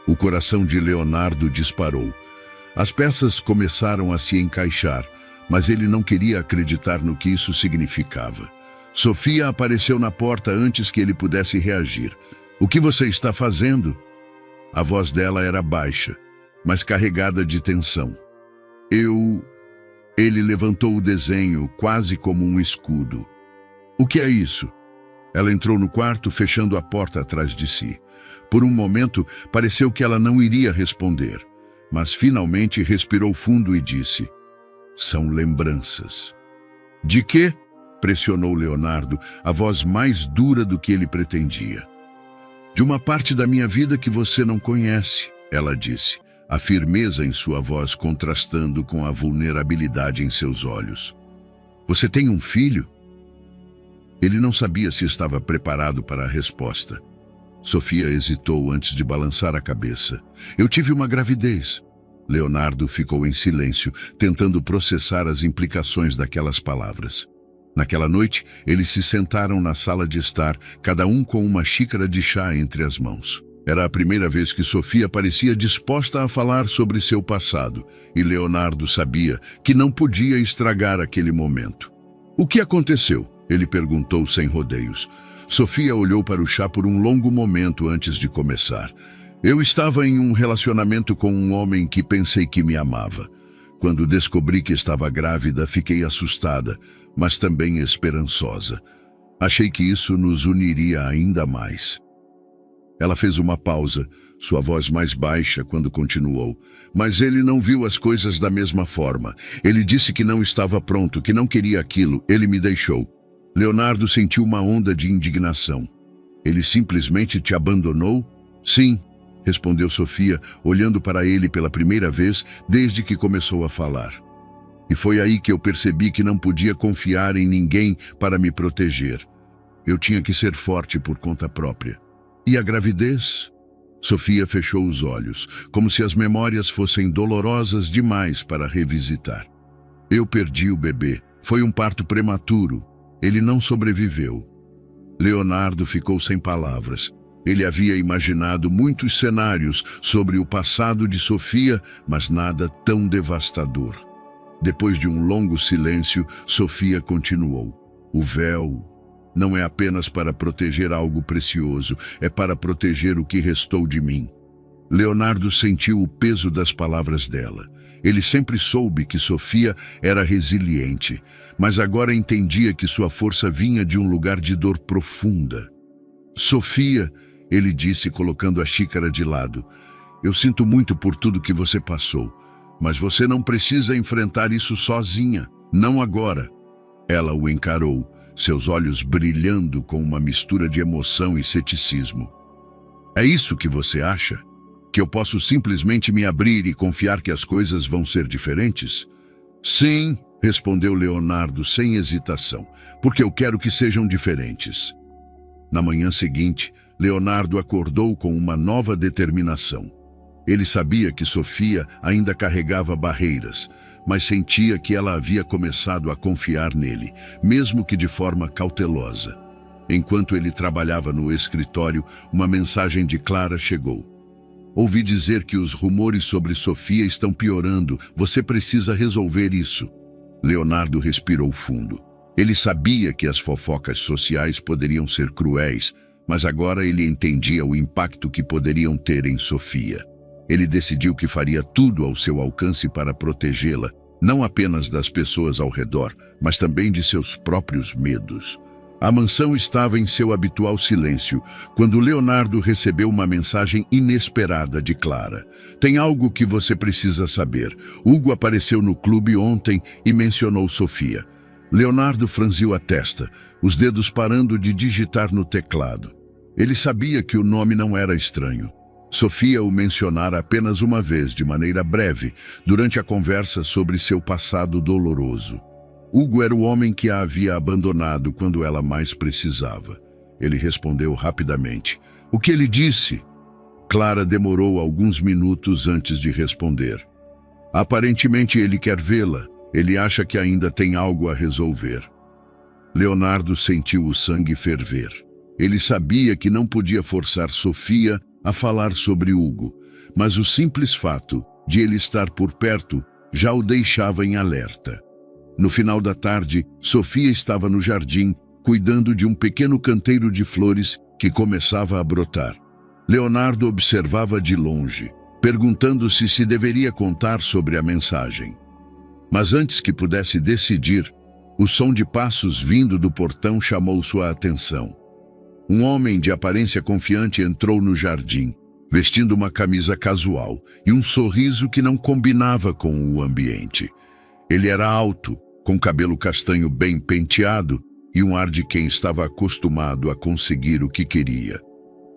[SPEAKER 1] O coração de Leonardo disparou. As peças começaram a se encaixar, mas ele não queria acreditar no que isso significava. Sofia apareceu na porta antes que ele pudesse reagir. O que você está fazendo? A voz dela era baixa, mas carregada de tensão. Ele levantou o desenho, quase como um escudo. O que é isso? Ela entrou no quarto, fechando a porta atrás de si. Por um momento, pareceu que ela não iria responder, mas finalmente respirou fundo e disse: são lembranças. De quê? Pressionou Leonardo, a voz mais dura do que ele pretendia. De uma parte da minha vida que você não conhece, ela disse, a firmeza em sua voz contrastando com a vulnerabilidade em seus olhos. Você tem um filho? Ele não sabia se estava preparado para a resposta. Sofia hesitou antes de balançar a cabeça. Eu tive uma gravidez. Leonardo ficou em silêncio, tentando processar as implicações daquelas palavras. Naquela noite, eles se sentaram na sala de estar, cada um com uma xícara de chá entre as mãos. Era a primeira vez que Sofia parecia disposta a falar sobre seu passado, e Leonardo sabia que não podia estragar aquele momento. "O que aconteceu?" ele perguntou sem rodeios. Sofia olhou para o chá por um longo momento antes de começar. "Eu estava em um relacionamento com um homem que pensei que me amava. Quando descobri que estava grávida, fiquei assustada, mas também esperançosa. Achei que isso nos uniria ainda mais." Ela fez uma pausa, sua voz mais baixa quando continuou. "Mas ele não viu as coisas da mesma forma. Ele disse que não estava pronto, que não queria aquilo. Ele me deixou." Leonardo sentiu uma onda de indignação. "Ele simplesmente te abandonou?" "Sim", respondeu Sofia, olhando para ele pela primeira vez desde que começou a falar. "E foi aí que eu percebi que não podia confiar em ninguém para me proteger. Eu tinha que ser forte por conta própria." "E a gravidez?" Sofia fechou os olhos, como se as memórias fossem dolorosas demais para revisitar. "Eu perdi o bebê. Foi um parto prematuro. Ele não sobreviveu." Leonardo ficou sem palavras. Ele havia imaginado muitos cenários sobre o passado de Sofia, mas nada tão devastador. Depois de um longo silêncio, Sofia continuou. "O véu não é apenas para proteger algo precioso, é para proteger o que restou de mim." Leonardo sentiu o peso das palavras dela. Ele sempre soube que Sofia era resiliente, mas agora entendia que sua força vinha de um lugar de dor profunda. "Sofia", ele disse, colocando a xícara de lado, "eu sinto muito por tudo que você passou, mas você não precisa enfrentar isso sozinha, não agora." Ela o encarou, seus olhos brilhando com uma mistura de emoção e ceticismo. "É isso que você acha? Que eu posso simplesmente me abrir e confiar que as coisas vão ser diferentes?" "Sim", respondeu Leonardo sem hesitação, "porque eu quero que sejam diferentes." Na manhã seguinte, Leonardo acordou com uma nova determinação. Ele sabia que Sofia ainda carregava barreiras, mas sentia que ela havia começado a confiar nele, mesmo que de forma cautelosa. Enquanto ele trabalhava no escritório, uma mensagem de Clara chegou. "Ouvi dizer que os rumores sobre Sofia estão piorando. Você precisa resolver isso." Leonardo respirou fundo. Ele sabia que as fofocas sociais poderiam ser cruéis, mas agora ele entendia o impacto que poderiam ter em Sofia. Ele decidiu que faria tudo ao seu alcance para protegê-la, não apenas das pessoas ao redor, mas também de seus próprios medos. A mansão estava em seu habitual silêncio, quando Leonardo recebeu uma mensagem inesperada de Clara. "Tem algo que você precisa saber. Hugo apareceu no clube ontem e mencionou Sofia." Leonardo franziu a testa, os dedos parando de digitar no teclado. Ele sabia que o nome não era estranho. Sofia o mencionara apenas uma vez, de maneira breve, durante a conversa sobre seu passado doloroso. Hugo era o homem que a havia abandonado quando ela mais precisava. Ele respondeu rapidamente. "O que ele disse?" Clara demorou alguns minutos antes de responder. "Aparentemente ele quer vê-la. Ele acha que ainda tem algo a resolver." Leonardo sentiu o sangue ferver. Ele sabia que não podia forçar Sofia a falar sobre Hugo, mas o simples fato de ele estar por perto já o deixava em alerta. No final da tarde, Sofia estava no jardim, cuidando de um pequeno canteiro de flores que começava a brotar. Leonardo observava de longe, perguntando-se se deveria contar sobre a mensagem. Mas antes que pudesse decidir, o som de passos vindo do portão chamou sua atenção. Um homem de aparência confiante entrou no jardim, vestindo uma camisa casual e um sorriso que não combinava com o ambiente. Ele era alto, com cabelo castanho bem penteado e um ar de quem estava acostumado a conseguir o que queria.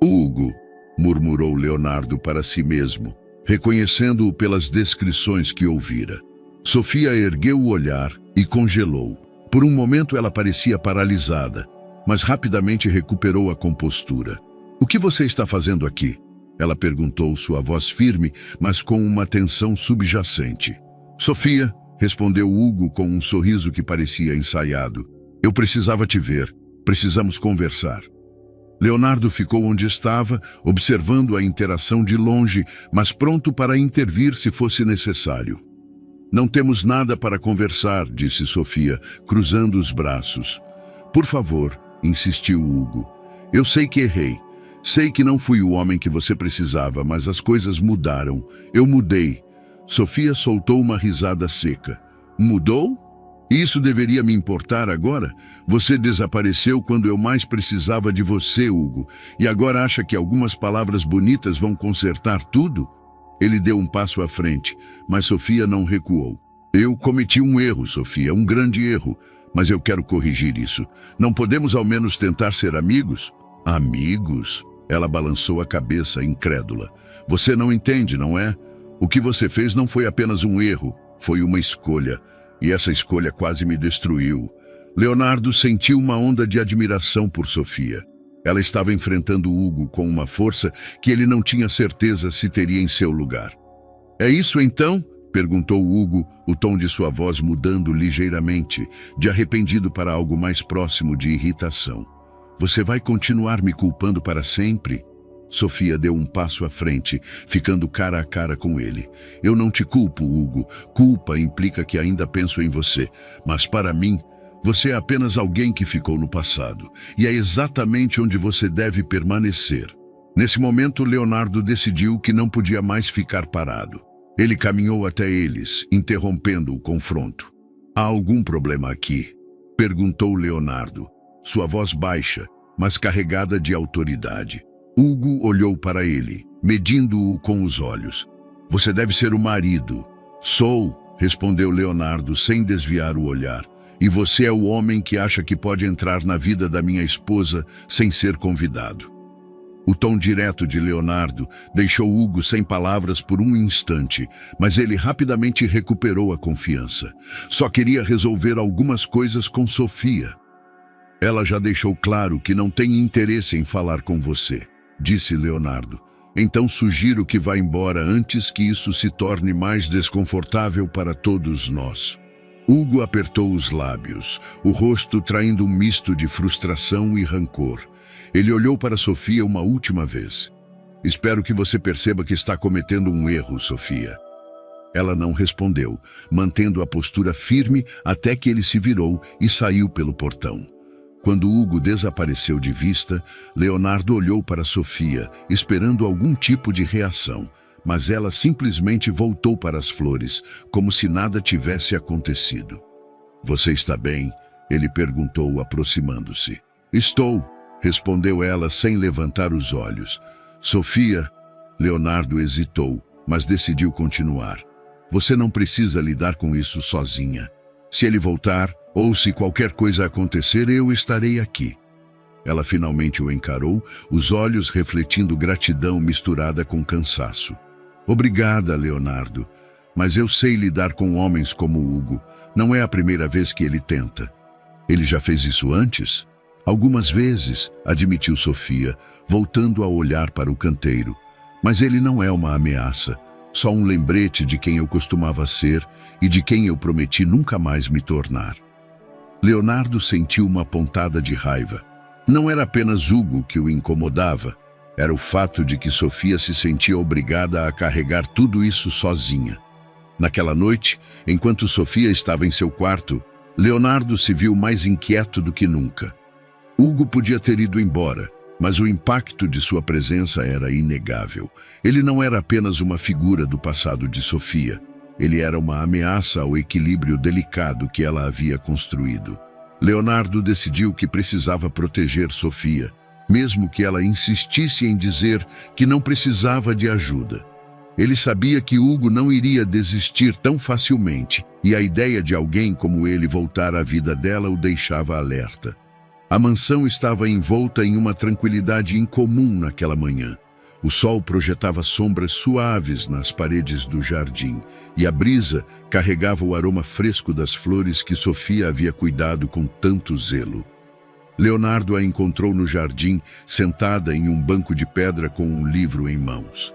[SPEAKER 1] "Hugo", murmurou Leonardo para si mesmo, reconhecendo-o pelas descrições que ouvira. Sofia ergueu o olhar e congelou. Por um momento ela parecia paralisada, mas rapidamente recuperou a compostura. "O que você está fazendo aqui?" Ela perguntou, sua voz firme, mas com uma tensão subjacente. Sofia, respondeu Hugo com um sorriso que parecia ensaiado. Eu precisava te ver. Precisamos conversar. Leonardo ficou onde estava, observando a interação de longe, mas pronto para intervir se fosse necessário. Não temos nada para conversar, disse Sofia, cruzando os braços. Por favor, insistiu Hugo. Eu sei que errei. Sei que não fui o homem que você precisava, mas as coisas mudaram. Eu mudei. Sofia soltou uma risada seca. Mudou? Isso deveria me importar agora? Você desapareceu quando eu mais precisava de você, Hugo, e agora acha que algumas palavras bonitas vão consertar tudo? Ele deu um passo à frente, mas Sofia não recuou. Eu cometi um erro, Sofia, um grande erro, mas eu quero corrigir isso. Não podemos ao menos tentar ser amigos? Amigos? Ela balançou a cabeça, incrédula. Você não entende, não é? O que você fez não foi apenas um erro, foi uma escolha. E essa escolha quase me destruiu. Leonardo sentiu uma onda de admiração por Sofia. Ela estava enfrentando Hugo com uma força que ele não tinha certeza se teria em seu lugar. É isso então? Perguntou Hugo, o tom de sua voz mudando ligeiramente, de arrependido para algo mais próximo de irritação. Você vai continuar me culpando para sempre? Sofia deu um passo à frente, ficando cara a cara com ele. Eu não te culpo, Hugo. Culpa implica que ainda penso em você. Mas para mim, você é apenas alguém que ficou no passado. E é exatamente onde você deve permanecer. Nesse momento, Leonardo decidiu que não podia mais ficar parado. Ele caminhou até eles, interrompendo o confronto. Há algum problema aqui? Perguntou Leonardo, sua voz baixa, mas carregada de autoridade. Hugo olhou para ele, medindo-o com os olhos. Você deve ser o marido. Sou, respondeu Leonardo sem desviar o olhar. E você é o homem que acha que pode entrar na vida da minha esposa sem ser convidado. O tom direto de Leonardo deixou Hugo sem palavras por um instante, mas ele rapidamente recuperou a confiança. Só queria resolver algumas coisas com Sofia. Ela já deixou claro que não tem interesse em falar com você, disse Leonardo. Então sugiro que vá embora antes que isso se torne mais desconfortável para todos nós. Hugo apertou os lábios, o rosto traindo um misto de frustração e rancor. Ele olhou para Sofia uma última vez. Espero que você perceba que está cometendo um erro, Sofia. Ela não respondeu, mantendo a postura firme até que ele se virou e saiu pelo portão. Quando Hugo desapareceu de vista, Leonardo olhou para Sofia, esperando algum tipo de reação, mas ela simplesmente voltou para as flores, como se nada tivesse acontecido. Você está bem? Ele perguntou, aproximando-se. Estou, respondeu ela sem levantar os olhos. Sofia, Leonardo hesitou, mas decidiu continuar. Você não precisa lidar com isso sozinha. Se ele voltar, ou se qualquer coisa acontecer, eu estarei aqui. Ela finalmente o encarou, os olhos refletindo gratidão misturada com cansaço. Obrigada, Leonardo, mas eu sei lidar com homens como Hugo. Não é a primeira vez que ele tenta. Ele já fez isso antes? Algumas vezes, admitiu Sofia, voltando a olhar para o canteiro. Mas ele não é uma ameaça, só um lembrete de quem eu costumava ser e de quem eu prometi nunca mais me tornar. Leonardo sentiu uma pontada de raiva. Não era apenas Hugo que o incomodava, era o fato de que Sofia se sentia obrigada a carregar tudo isso sozinha. Naquela noite, enquanto Sofia estava em seu quarto, Leonardo se viu mais inquieto do que nunca. Hugo podia ter ido embora, mas o impacto de sua presença era inegável. Ele não era apenas uma figura do passado de Sofia. Ele era uma ameaça ao equilíbrio delicado que ela havia construído. Leonardo decidiu que precisava proteger Sofia, mesmo que ela insistisse em dizer que não precisava de ajuda. Ele sabia que Hugo não iria desistir tão facilmente, e a ideia de alguém como ele voltar à vida dela o deixava alerta. A mansão estava envolta em uma tranquilidade incomum naquela manhã. O sol projetava sombras suaves nas paredes do jardim, e a brisa carregava o aroma fresco das flores que Sofia havia cuidado com tanto zelo. Leonardo a encontrou no jardim, sentada em um banco de pedra com um livro em mãos.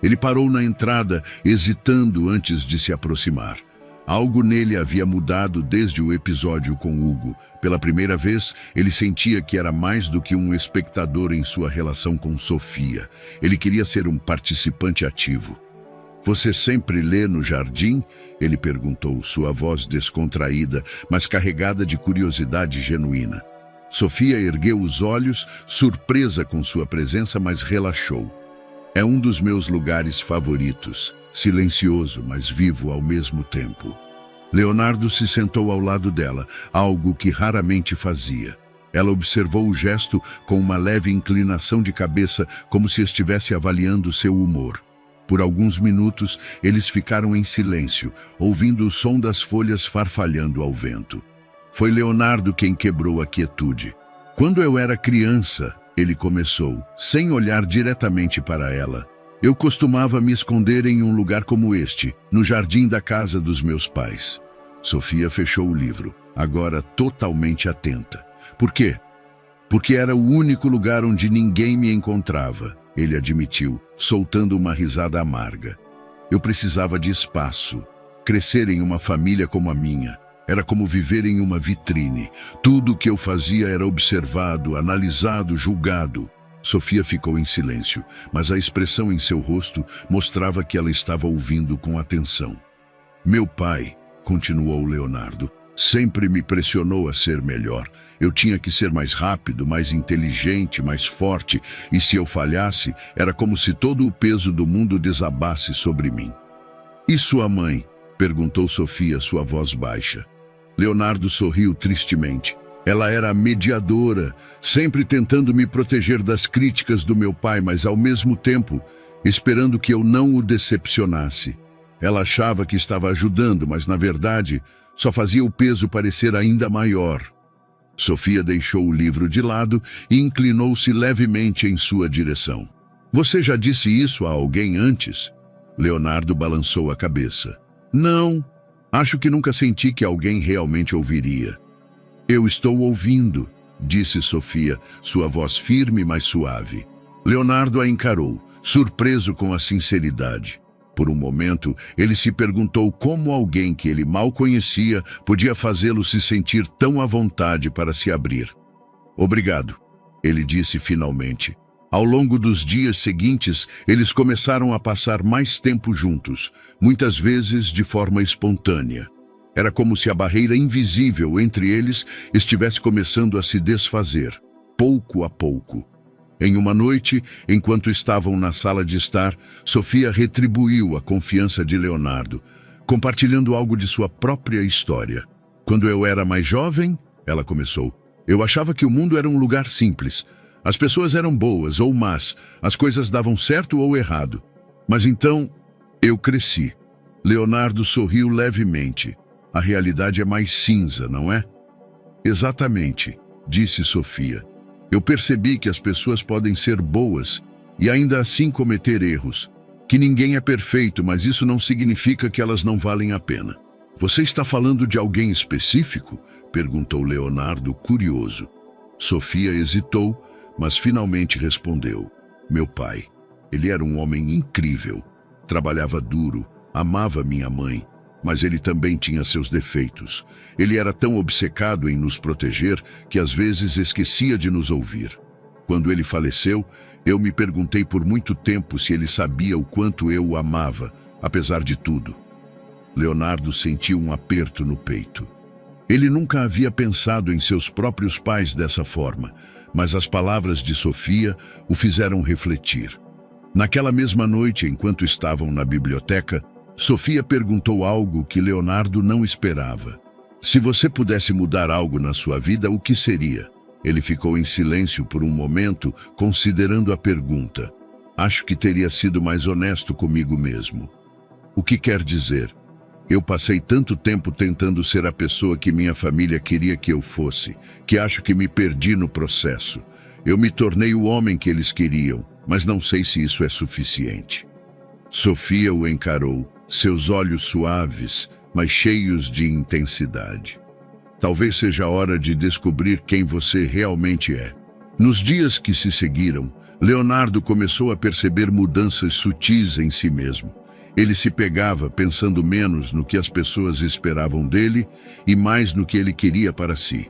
[SPEAKER 1] Ele parou na entrada, hesitando antes de se aproximar. Algo nele havia mudado desde o episódio com Hugo. Pela primeira vez, ele sentia que era mais do que um espectador em sua relação com Sofia. Ele queria ser um participante ativo. "Você sempre lê no jardim?" ele perguntou, sua voz descontraída, mas carregada de curiosidade genuína. Sofia ergueu os olhos, surpresa com sua presença, mas relaxou. "É um dos meus lugares favoritos, silencioso, mas vivo ao mesmo tempo." Leonardo se sentou ao lado dela, algo que raramente fazia. Ela observou o gesto com uma leve inclinação de cabeça, como se estivesse avaliando seu humor. Por alguns minutos, eles ficaram em silêncio, ouvindo o som das folhas farfalhando ao vento. Foi Leonardo quem quebrou a quietude. "Quando eu era criança", ele começou, sem olhar diretamente para ela, "eu costumava me esconder em um lugar como este, no jardim da casa dos meus pais." Sofia fechou o livro, agora totalmente atenta. "Por quê?" "Porque era o único lugar onde ninguém me encontrava", ele admitiu, soltando uma risada amarga. "Eu precisava de espaço. Crescer em uma família como a minha era como viver em uma vitrine. Tudo o que eu fazia era observado, analisado, julgado." Sofia ficou em silêncio, mas a expressão em seu rosto mostrava que ela estava ouvindo com atenção. "Meu pai", continuou Leonardo, "sempre me pressionou a ser melhor. Eu tinha que ser mais rápido, mais inteligente, mais forte, e se eu falhasse, era como se todo o peso do mundo desabasse sobre mim." "E sua mãe?" perguntou Sofia, sua voz baixa. Leonardo sorriu tristemente. "Ela era a mediadora, sempre tentando me proteger das críticas do meu pai, mas ao mesmo tempo esperando que eu não o decepcionasse. Ela achava que estava ajudando, mas na verdade só fazia o peso parecer ainda maior." Sofia deixou o livro de lado e inclinou-se levemente em sua direção. "Você já disse isso a alguém antes?" Leonardo balançou a cabeça. "Não, acho que nunca senti que alguém realmente ouviria." "Eu estou ouvindo", disse Sofia, sua voz firme, mas suave. Leonardo a encarou, surpreso com a sinceridade. Por um momento, ele se perguntou como alguém que ele mal conhecia podia fazê-lo se sentir tão à vontade para se abrir. "Obrigado", ele disse finalmente. Ao longo dos dias seguintes, eles começaram a passar mais tempo juntos, muitas vezes de forma espontânea. Era como se a barreira invisível entre eles estivesse começando a se desfazer, pouco a pouco. Em uma noite, enquanto estavam na sala de estar, Sofia retribuiu a confiança de Leonardo, compartilhando algo de sua própria história. "Quando eu era mais jovem", ela começou, "eu achava que o mundo era um lugar simples. As pessoas eram boas ou más, as coisas davam certo ou errado. Mas então, eu cresci." Leonardo sorriu levemente. "A realidade é mais cinza, não é?" "Exatamente", disse Sofia. "Eu percebi que as pessoas podem ser boas e ainda assim cometer erros. Que ninguém é perfeito, mas isso não significa que elas não valem a pena." "Você está falando de alguém específico?" perguntou Leonardo, curioso. Sofia hesitou, mas finalmente respondeu. "Meu pai. Ele era um homem incrível. Trabalhava duro, amava minha mãe, mas ele também tinha seus defeitos. Ele era tão obcecado em nos proteger que às vezes esquecia de nos ouvir. Quando ele faleceu, eu me perguntei por muito tempo se ele sabia o quanto eu o amava, apesar de tudo." Leonardo sentiu um aperto no peito. Ele nunca havia pensado em seus próprios pais dessa forma, mas as palavras de Sofia o fizeram refletir. Naquela mesma noite, enquanto estavam na biblioteca, Sofia perguntou algo que Leonardo não esperava. "Se você pudesse mudar algo na sua vida, o que seria?" Ele ficou em silêncio por um momento, considerando a pergunta. "Acho que teria sido mais honesto comigo mesmo." "O que quer dizer?" "Eu passei tanto tempo tentando ser a pessoa que minha família queria que eu fosse, que acho que me perdi no processo. Eu me tornei o homem que eles queriam, mas não sei se isso é suficiente." Sofia o encarou, seus olhos suaves, mas cheios de intensidade. Talvez seja a hora de descobrir quem você realmente é. Nos dias que se seguiram, Leonardo começou a perceber mudanças sutis em si mesmo. Ele se pegava pensando menos no que as pessoas esperavam dele e mais no que ele queria para si.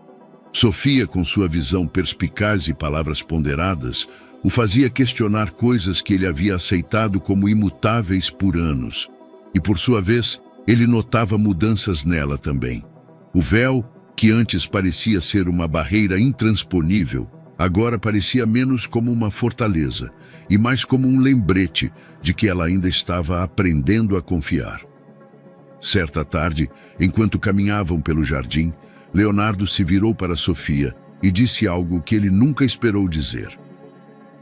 [SPEAKER 1] Sofia, com sua visão perspicaz e palavras ponderadas, o fazia questionar coisas que ele havia aceitado como imutáveis por anos. E, por sua vez, ele notava mudanças nela também. O véu, que antes parecia ser uma barreira intransponível, agora parecia menos como uma fortaleza e mais como um lembrete de que ela ainda estava aprendendo a confiar. Certa tarde, enquanto caminhavam pelo jardim, Leonardo se virou para Sofia e disse algo que ele nunca esperou dizer.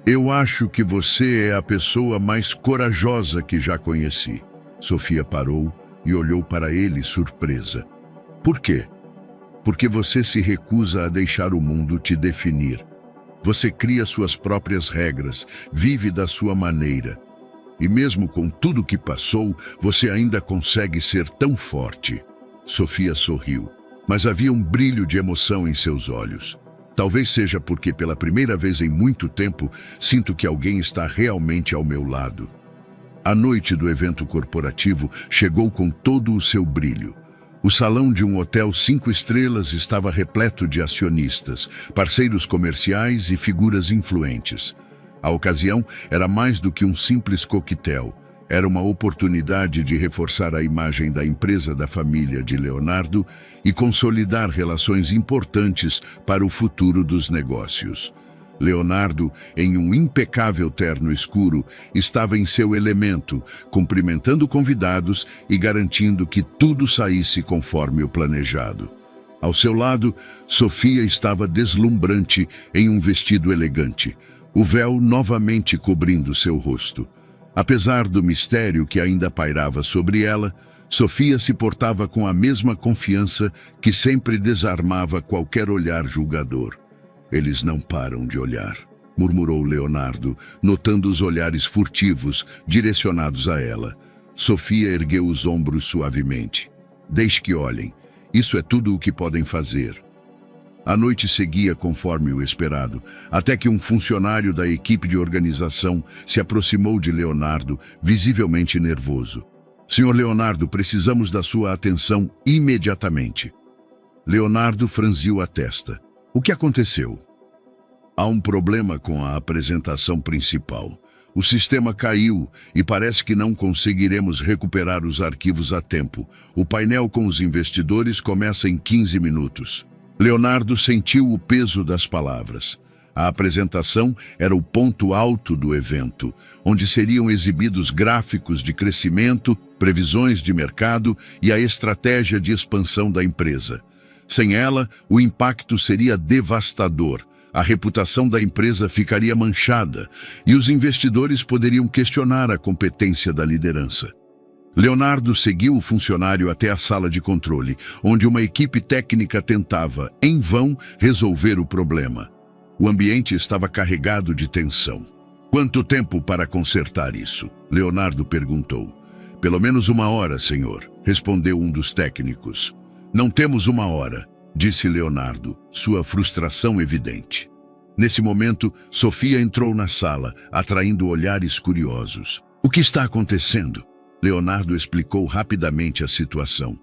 [SPEAKER 1] Eu acho que você é a pessoa mais corajosa que já conheci. Sofia parou e olhou para ele surpresa. Por quê? Porque você se recusa a deixar o mundo te definir. Você cria suas próprias regras, vive da sua maneira. E mesmo com tudo que passou, você ainda consegue ser tão forte. Sofia sorriu, mas havia um brilho de emoção em seus olhos. Talvez seja porque pela primeira vez em muito tempo, sinto que alguém está realmente ao meu lado. A noite do evento corporativo chegou com todo o seu brilho. O salão de um hotel 5 estrelas estava repleto de acionistas, parceiros comerciais e figuras influentes. A ocasião era mais do que um simples coquetel. Era uma oportunidade de reforçar a imagem da empresa da família de Leonardo e consolidar relações importantes para o futuro dos negócios. Leonardo, em um impecável terno escuro, estava em seu elemento, cumprimentando convidados e garantindo que tudo saísse conforme o planejado. Ao seu lado, Sofia estava deslumbrante em um vestido elegante, o véu novamente cobrindo seu rosto. Apesar do mistério que ainda pairava sobre ela, Sofia se portava com a mesma confiança que sempre desarmava qualquer olhar julgador. Eles não param de olhar, murmurou Leonardo, notando os olhares furtivos direcionados a ela. Sofia ergueu os ombros suavemente. Deixe que olhem. Isso é tudo o que podem fazer. A noite seguia conforme o esperado, até que um funcionário da equipe de organização se aproximou de Leonardo, visivelmente nervoso. Senhor Leonardo, precisamos da sua atenção imediatamente. Leonardo franziu a testa. O que aconteceu? Há um problema com a apresentação principal. O sistema caiu e parece que não conseguiremos recuperar os arquivos a tempo. O painel com os investidores começa em 15 minutos. Leonardo sentiu o peso das palavras. A apresentação era o ponto alto do evento, onde seriam exibidos gráficos de crescimento, previsões de mercado e a estratégia de expansão da empresa. Sem ela, o impacto seria devastador. A reputação da empresa ficaria manchada e os investidores poderiam questionar a competência da liderança. Leonardo seguiu o funcionário até a sala de controle, onde uma equipe técnica tentava, em vão, resolver o problema. O ambiente estava carregado de tensão. Quanto tempo para consertar isso? Leonardo perguntou. Pelo menos 1 hora, senhor, respondeu um dos técnicos. Não temos 1 hora, disse Leonardo, sua frustração evidente. Nesse momento, Sofia entrou na sala, atraindo olhares curiosos. O que está acontecendo? Leonardo explicou rapidamente a situação.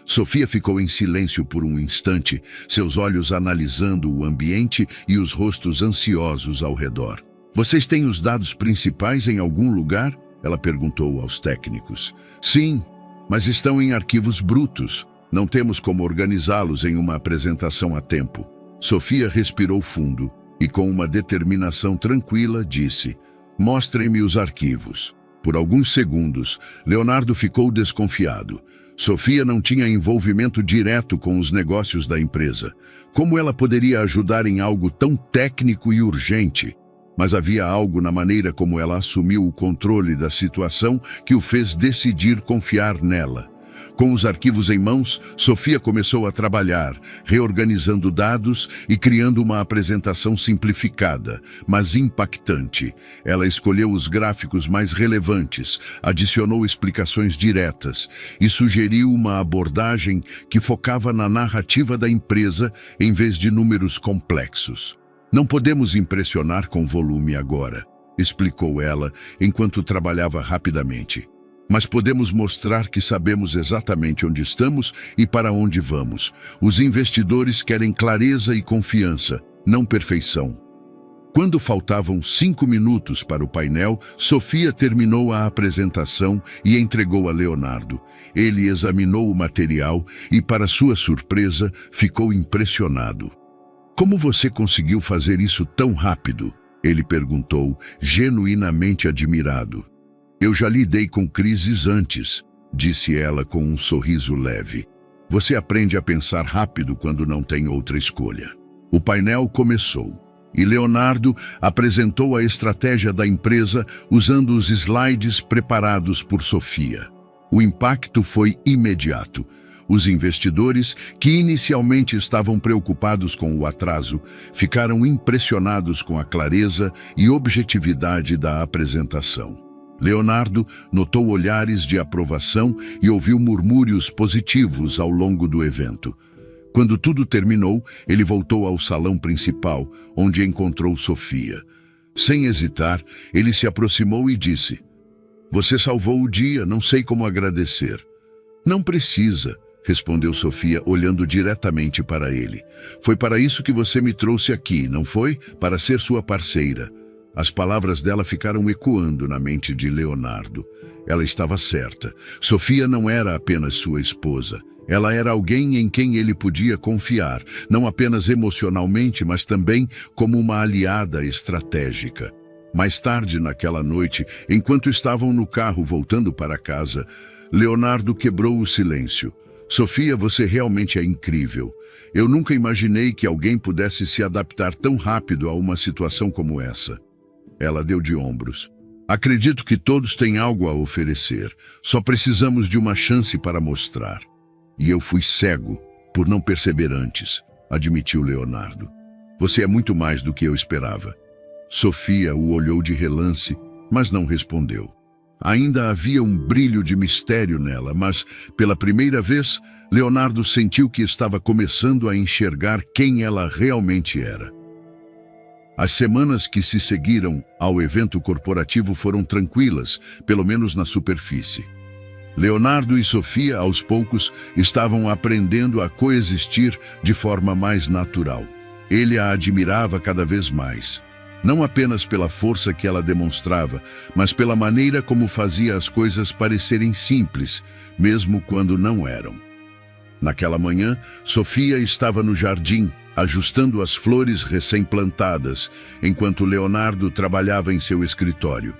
[SPEAKER 1] Sofia ficou em silêncio por um instante, seus olhos analisando o ambiente e os rostos ansiosos ao redor. Vocês têm os dados principais em algum lugar? Ela perguntou aos técnicos. Sim, mas estão em arquivos brutos. Não temos como organizá-los em uma apresentação a tempo. Sofia respirou fundo e, com uma determinação tranquila, disse: Mostrem-me os arquivos. Por alguns segundos, Leonardo ficou desconfiado. Sofia não tinha envolvimento direto com os negócios da empresa. Como ela poderia ajudar em algo tão técnico e urgente? Mas havia algo na maneira como ela assumiu o controle da situação que o fez decidir confiar nela. Com os arquivos em mãos, Sofia começou a trabalhar, reorganizando dados e criando uma apresentação simplificada, mas impactante. Ela escolheu os gráficos mais relevantes, adicionou explicações diretas e sugeriu uma abordagem que focava na narrativa da empresa em vez de números complexos. Não podemos impressionar com volume agora, explicou ela enquanto trabalhava rapidamente. Mas podemos mostrar que sabemos exatamente onde estamos e para onde vamos. Os investidores querem clareza e confiança, não perfeição. Quando faltavam 5 minutos para o painel, Sofia terminou a apresentação e entregou a Leonardo. Ele examinou o material e, para sua surpresa, ficou impressionado. Como você conseguiu fazer isso tão rápido? Ele perguntou, genuinamente admirado. Eu já lidei com crises antes, disse ela com um sorriso leve. Você aprende a pensar rápido quando não tem outra escolha. O painel começou e Leonardo apresentou a estratégia da empresa usando os slides preparados por Sofia. O impacto foi imediato. Os investidores, que inicialmente estavam preocupados com o atraso, ficaram impressionados com a clareza e objetividade da apresentação. Leonardo notou olhares de aprovação e ouviu murmúrios positivos ao longo do evento. Quando tudo terminou, ele voltou ao salão principal, onde encontrou Sofia. Sem hesitar, ele se aproximou e disse: "Você salvou o dia, não sei como agradecer." "Não precisa", respondeu Sofia, olhando diretamente para ele. "Foi para isso que você me trouxe aqui, não foi? Para ser sua parceira." As palavras dela ficaram ecoando na mente de Leonardo. Ela estava certa. Sofia não era apenas sua esposa. Ela era alguém em quem ele podia confiar, não apenas emocionalmente, mas também como uma aliada estratégica. Mais tarde naquela noite, enquanto estavam no carro voltando para casa, Leonardo quebrou o silêncio. "Sofia, você realmente é incrível. Eu nunca imaginei que alguém pudesse se adaptar tão rápido a uma situação como essa." Ela deu de ombros. "Acredito que todos têm algo a oferecer. Só precisamos de uma chance para mostrar." "E eu fui cego por não perceber antes", admitiu Leonardo. "Você é muito mais do que eu esperava." Sofia o olhou de relance, mas não respondeu. Ainda havia um brilho de mistério nela, mas, pela primeira vez, Leonardo sentiu que estava começando a enxergar quem ela realmente era. As semanas que se seguiram ao evento corporativo foram tranquilas, pelo menos na superfície. Leonardo e Sofia, aos poucos, estavam aprendendo a coexistir de forma mais natural. Ele a admirava cada vez mais. Não apenas pela força que ela demonstrava, mas pela maneira como fazia as coisas parecerem simples, mesmo quando não eram. Naquela manhã, Sofia estava no jardim, ajustando as flores recém-plantadas, enquanto Leonardo trabalhava em seu escritório.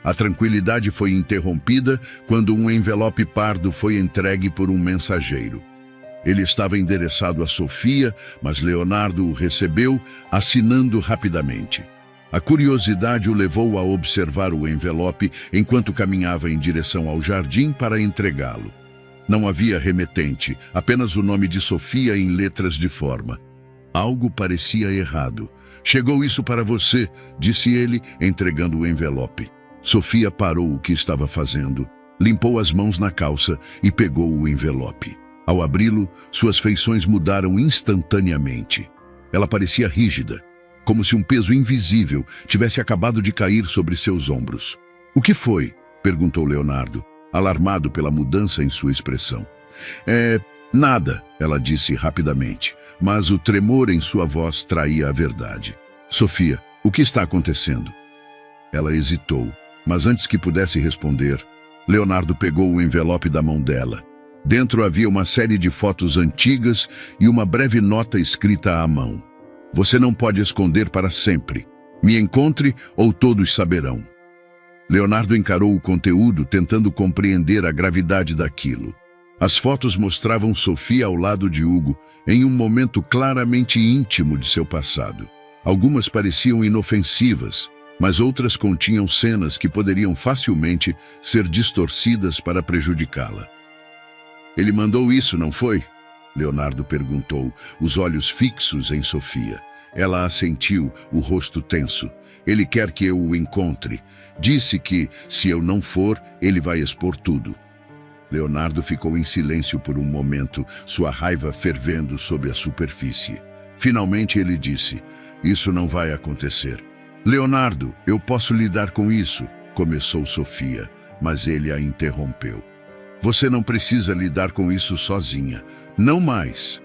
[SPEAKER 1] A tranquilidade foi interrompida quando um envelope pardo foi entregue por um mensageiro. Ele estava endereçado a Sofia, mas Leonardo o recebeu, assinando rapidamente. A curiosidade o levou a observar o envelope enquanto caminhava em direção ao jardim para entregá-lo. Não havia remetente, apenas o nome de Sofia em letras de forma. Algo parecia errado. "Chegou isso para você", disse ele, entregando o envelope. Sofia parou o que estava fazendo, limpou as mãos na calça e pegou o envelope. Ao abri-lo, suas feições mudaram instantaneamente. Ela parecia rígida, como se um peso invisível tivesse acabado de cair sobre seus ombros. "O que foi?", perguntou Leonardo, alarmado pela mudança em sua expressão. Nada", ela disse rapidamente, mas o tremor em sua voz traía a verdade. "Sofia, o que está acontecendo?" Ela hesitou, mas antes que pudesse responder, Leonardo pegou o envelope da mão dela. Dentro havia uma série de fotos antigas e uma breve nota escrita à mão. "Você não pode esconder para sempre. Me encontre ou todos saberão." Leonardo encarou o conteúdo, tentando compreender a gravidade daquilo. As fotos mostravam Sofia ao lado de Hugo, em um momento claramente íntimo de seu passado. Algumas pareciam inofensivas, mas outras continham cenas que poderiam facilmente ser distorcidas para prejudicá-la. Ele mandou isso, não foi? Leonardo perguntou, os olhos fixos em Sofia. Ela assentiu, o rosto tenso. Ele quer que eu o encontre. Disse que, se eu não for, ele vai expor tudo. Leonardo ficou em silêncio por um momento, sua raiva fervendo sob a superfície. Finalmente ele disse, isso não vai acontecer. Leonardo, eu posso lidar com isso, começou Sofia, mas ele a interrompeu. Você não precisa lidar com isso sozinha. Não mais.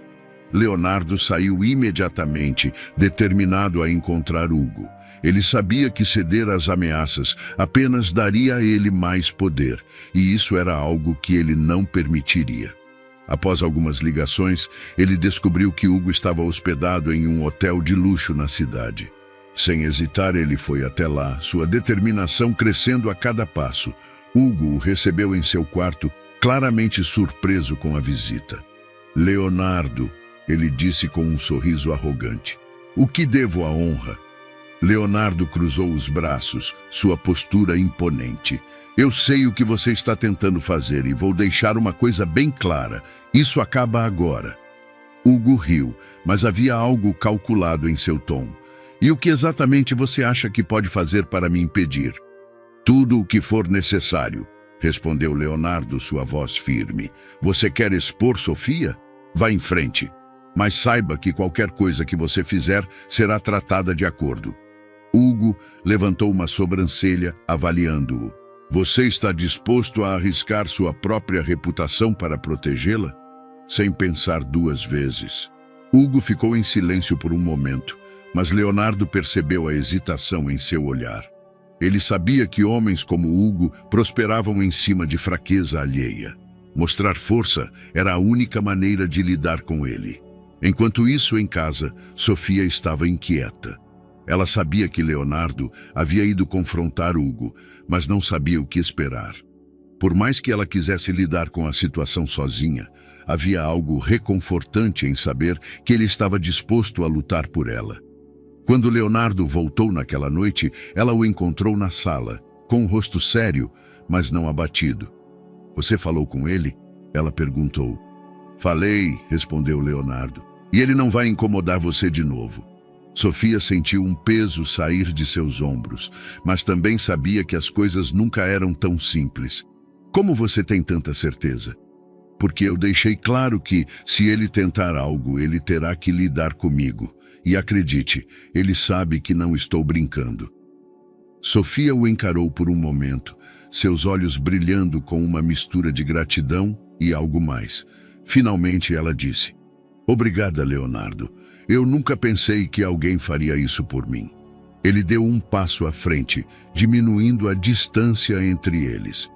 [SPEAKER 1] Leonardo saiu imediatamente, determinado a encontrar Hugo. Ele sabia que ceder às ameaças apenas daria a ele mais poder, e isso era algo que ele não permitiria. Após algumas ligações, ele descobriu que Hugo estava hospedado em um hotel de luxo na cidade. Sem hesitar, ele foi até lá, sua determinação crescendo a cada passo. Hugo o recebeu em seu quarto, claramente surpreso com a visita. Leonardo, ele disse com um sorriso arrogante. O que devo à honra? Leonardo cruzou os braços, sua postura imponente. Eu sei o que você está tentando fazer e vou deixar uma coisa bem clara. Isso acaba agora. Hugo riu, mas havia algo calculado em seu tom. E o que exatamente você acha que pode fazer para me impedir? Tudo o que for necessário, respondeu Leonardo, sua voz firme. Você quer expor Sofia? Vá em frente. Mas saiba que qualquer coisa que você fizer será tratada de acordo. Hugo levantou uma sobrancelha, avaliando-o. Você está disposto a arriscar sua própria reputação para protegê-la? Sem pensar duas vezes. Hugo ficou em silêncio por um momento, mas Leonardo percebeu a hesitação em seu olhar. Ele sabia que homens como Hugo prosperavam em cima de fraqueza alheia. Mostrar força era a única maneira de lidar com ele. Enquanto isso, em casa, Sofia estava inquieta. Ela sabia que Leonardo havia ido confrontar Hugo, mas não sabia o que esperar. Por mais que ela quisesse lidar com a situação sozinha, havia algo reconfortante em saber que ele estava disposto a lutar por ela. Quando Leonardo voltou naquela noite, ela o encontrou na sala, com o rosto sério, mas não abatido. Você falou com ele? Ela perguntou. Falei, respondeu Leonardo, e ele não vai incomodar você de novo. Sofia sentiu um peso sair de seus ombros, mas também sabia que as coisas nunca eram tão simples. Como você tem tanta certeza? Porque eu deixei claro que, se ele tentar algo, ele terá que lidar comigo. E acredite, ele sabe que não estou brincando. Sofia o encarou por um momento, seus olhos brilhando com uma mistura de gratidão e algo mais. Finalmente ela disse, obrigada, Leonardo. Eu nunca pensei que alguém faria isso por mim. Ele deu um passo à frente, diminuindo a distância entre eles.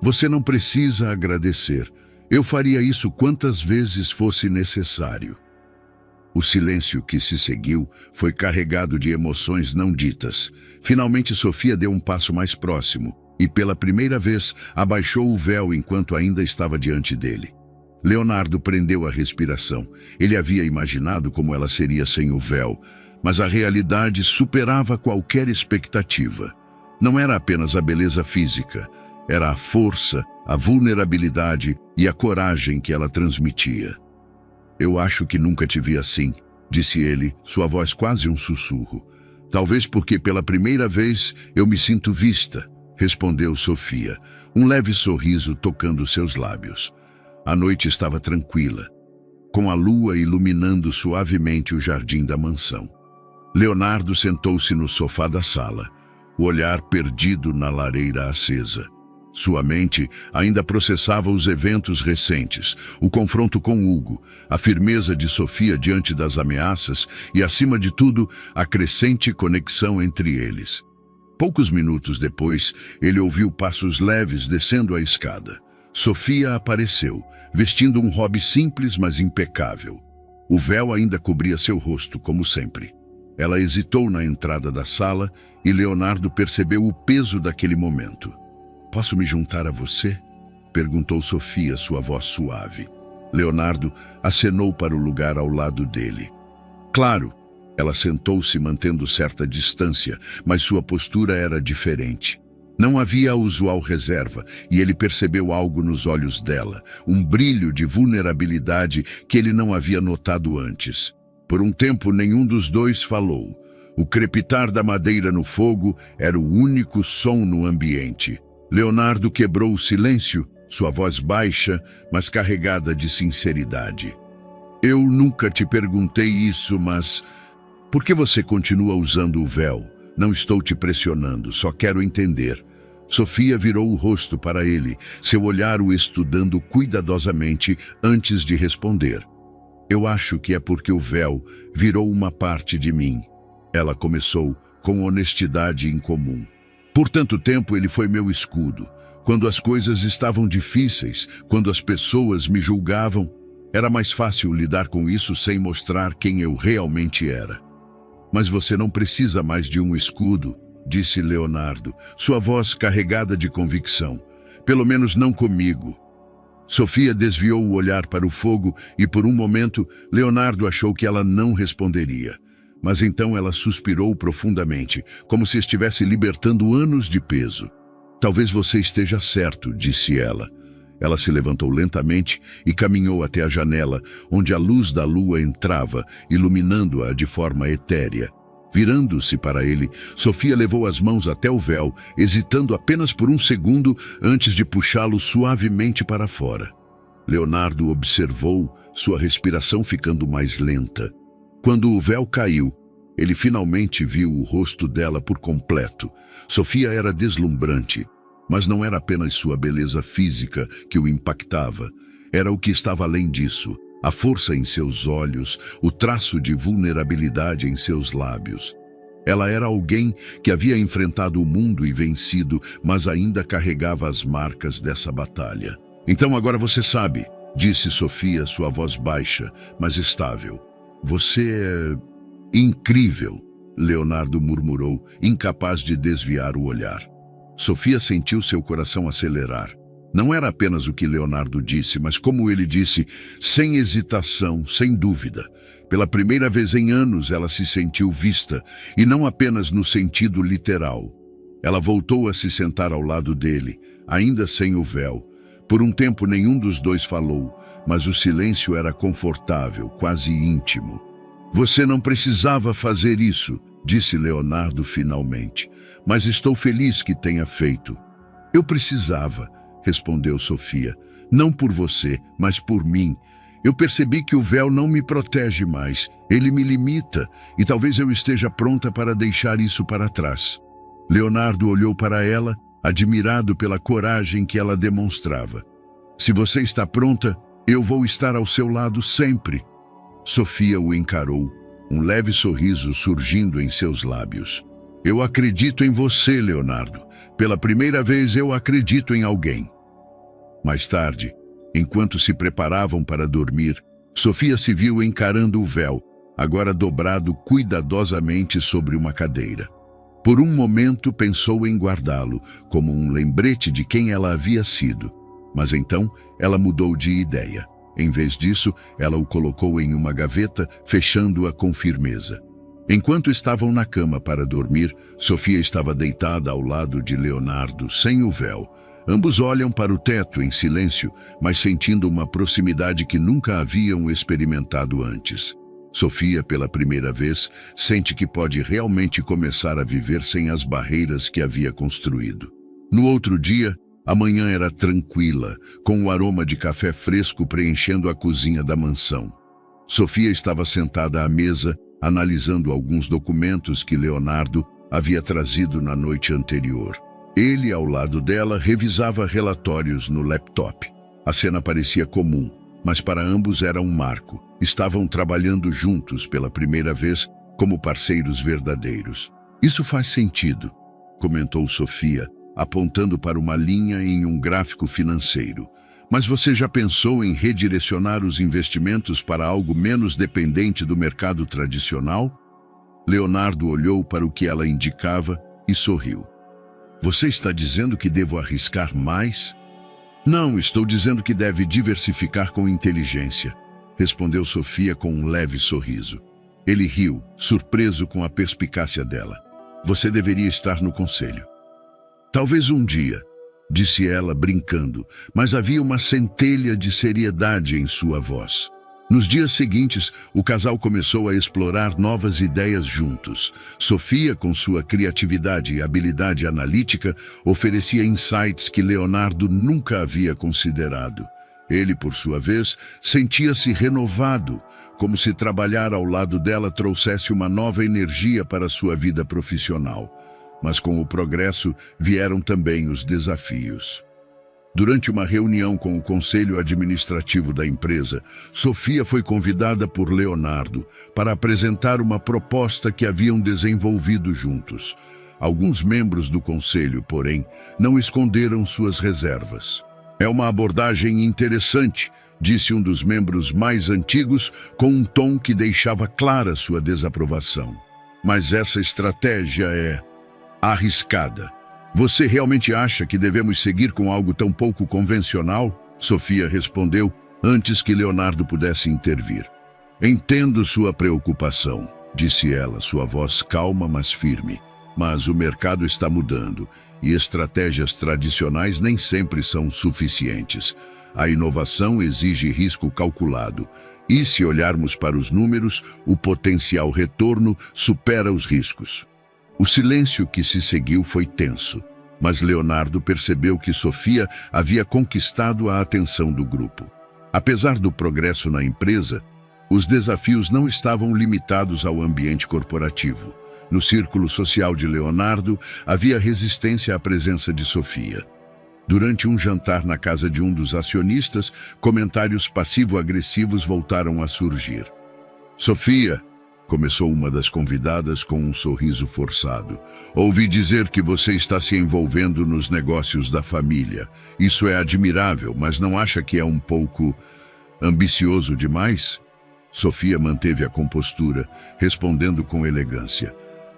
[SPEAKER 1] Você não precisa agradecer. Eu faria isso quantas vezes fosse necessário. O silêncio que se seguiu foi carregado de emoções não ditas. Finalmente Sofia deu um passo mais próximo e, pela primeira vez, abaixou o véu enquanto ainda estava diante dele. Leonardo prendeu a respiração. Ele havia imaginado como ela seria sem o véu, mas a realidade superava qualquer expectativa. Não era apenas a beleza física, era a força, a vulnerabilidade e a coragem que ela transmitia. Eu acho que nunca te vi assim, disse ele, sua voz quase um sussurro. Talvez porque pela primeira vez eu me sinto vista, respondeu Sofia, um leve sorriso tocando seus lábios. A noite estava tranquila, com a lua iluminando suavemente o jardim da mansão. Leonardo sentou-se no sofá da sala, o olhar perdido na lareira acesa. Sua mente ainda processava os eventos recentes, o confronto com Hugo, a firmeza de Sofia diante das ameaças e, acima de tudo, a crescente conexão entre eles. Poucos minutos depois, ele ouviu passos leves descendo a escada. Sofia apareceu, vestindo um robe simples, mas impecável. O véu ainda cobria seu rosto, como sempre. Ela hesitou na entrada da sala e Leonardo percebeu o peso daquele momento. Posso me juntar a você? Perguntou Sofia, sua voz suave. Leonardo acenou para o lugar ao lado dele. Claro, ela sentou-se mantendo certa distância, mas sua postura era diferente. Não havia a usual reserva, e ele percebeu algo nos olhos dela, um brilho de vulnerabilidade que ele não havia notado antes. Por um tempo, nenhum dos dois falou. O crepitar da madeira no fogo era o único som no ambiente. Leonardo quebrou o silêncio, sua voz baixa, mas carregada de sinceridade. Eu nunca te perguntei isso, mas... por que você continua usando o véu? Não estou te pressionando, só quero entender. Sofia virou o rosto para ele, seu olhar o estudando cuidadosamente antes de responder. Eu acho que é porque o véu virou uma parte de mim. Ela começou com honestidade incomum. Por tanto tempo ele foi meu escudo. Quando as coisas estavam difíceis, quando as pessoas me julgavam, era mais fácil lidar com isso sem mostrar quem eu realmente era. Mas você não precisa mais de um escudo, disse Leonardo, sua voz carregada de convicção. Pelo menos não comigo. Sofia desviou o olhar para o fogo e, por um momento, Leonardo achou que ela não responderia. Mas então ela suspirou profundamente, como se estivesse libertando anos de peso. Talvez você esteja certo, disse ela. Ela se levantou lentamente e caminhou até a janela, onde a luz da lua entrava, iluminando-a de forma etérea. Virando-se para ele, Sofia levou as mãos até o véu, hesitando apenas por um segundo antes de puxá-lo suavemente para fora. Leonardo observou, sua respiração ficando mais lenta. Quando o véu caiu, ele finalmente viu o rosto dela por completo. Sofia era deslumbrante, mas não era apenas sua beleza física que o impactava. Era o que estava além disso. A força em seus olhos, o traço de vulnerabilidade em seus lábios. Ela era alguém que havia enfrentado o mundo e vencido, mas ainda carregava as marcas dessa batalha. Então agora você sabe, disse Sofia, sua voz baixa, mas estável. Você é incrível, Leonardo murmurou, incapaz de desviar o olhar. Sofia sentiu seu coração acelerar. Não era apenas o que Leonardo disse, mas como ele disse, sem hesitação, sem dúvida. Pela primeira vez em anos, ela se sentiu vista, e não apenas no sentido literal. Ela voltou a se sentar ao lado dele, ainda sem o véu. Por um tempo, nenhum dos dois falou, mas o silêncio era confortável, quase íntimo. Você não precisava fazer isso, disse Leonardo finalmente, mas estou feliz que tenha feito. Eu precisava, respondeu Sofia, não por você, mas por mim. Eu percebi que o véu não me protege mais, ele me limita, e talvez eu esteja pronta para deixar isso para trás. Leonardo olhou para ela, admirado pela coragem que ela demonstrava. Se você está pronta, eu vou estar ao seu lado sempre. Sofia o encarou, um leve sorriso surgindo em seus lábios. Eu acredito em você, Leonardo. Pela primeira vez eu acredito em alguém. Mais tarde, enquanto se preparavam para dormir, Sofia se viu encarando o véu, agora dobrado cuidadosamente sobre uma cadeira. Por um momento pensou em guardá-lo, como um lembrete de quem ela havia sido. Mas então ela mudou de ideia. Em vez disso, ela o colocou em uma gaveta, fechando-a com firmeza. Enquanto estavam na cama para dormir, Sofia estava deitada ao lado de Leonardo, sem o véu. Ambos olham para o teto em silêncio, mas sentindo uma proximidade que nunca haviam experimentado antes. Sofia, pela primeira vez, sente que pode realmente começar a viver sem as barreiras que havia construído. No outro dia, a manhã era tranquila, com o aroma de café fresco preenchendo a cozinha da mansão. Sofia estava sentada à mesa, analisando alguns documentos que Leonardo havia trazido na noite anterior. Ele, ao lado dela, revisava relatórios no laptop. A cena parecia comum, mas para ambos era um marco. Estavam trabalhando juntos pela primeira vez como parceiros verdadeiros. Isso faz sentido, comentou Sofia, apontando para uma linha em um gráfico financeiro. Mas você já pensou em redirecionar os investimentos para algo menos dependente do mercado tradicional? Leonardo olhou para o que ela indicava e sorriu. Você está dizendo que devo arriscar mais? Não, estou dizendo que deve diversificar com inteligência, respondeu Sofia com um leve sorriso. Ele riu, surpreso com a perspicácia dela. Você deveria estar no conselho. Talvez um dia, disse ela brincando, mas havia uma centelha de seriedade em sua voz. Nos dias seguintes, o casal começou a explorar novas ideias juntos. Sofia, com sua criatividade e habilidade analítica, oferecia insights que Leonardo nunca havia considerado. Ele, por sua vez, sentia-se renovado, como se trabalhar ao lado dela trouxesse uma nova energia para sua vida profissional. Mas com o progresso vieram também os desafios. Durante uma reunião com o conselho administrativo da empresa, Sofia foi convidada por Leonardo para apresentar uma proposta que haviam desenvolvido juntos. Alguns membros do conselho, porém, não esconderam suas reservas. É uma abordagem interessante, disse um dos membros mais antigos, com um tom que deixava clara sua desaprovação. Mas essa estratégia é arriscada. Você realmente acha que devemos seguir com algo tão pouco convencional? Sofia respondeu antes que Leonardo pudesse intervir. Entendo sua preocupação, disse ela, sua voz calma, mas firme. Mas o mercado está mudando e estratégias tradicionais nem sempre são suficientes. A inovação exige risco calculado. E se olharmos para os números, o potencial retorno supera os riscos. O silêncio que se seguiu foi tenso, mas Leonardo percebeu que Sofia havia conquistado a atenção do grupo. Apesar do progresso na empresa, os desafios não estavam limitados ao ambiente corporativo. No círculo social de Leonardo, havia resistência à presença de Sofia. Durante um jantar na casa de um dos acionistas, comentários passivo-agressivos voltaram a surgir. Sofia, começou uma das convidadas com um sorriso forçado. Ouvi dizer que você está se envolvendo nos negócios da família. Isso é admirável, mas não acha que é um pouco ambicioso demais? Sofia manteve a compostura, respondendo com elegância.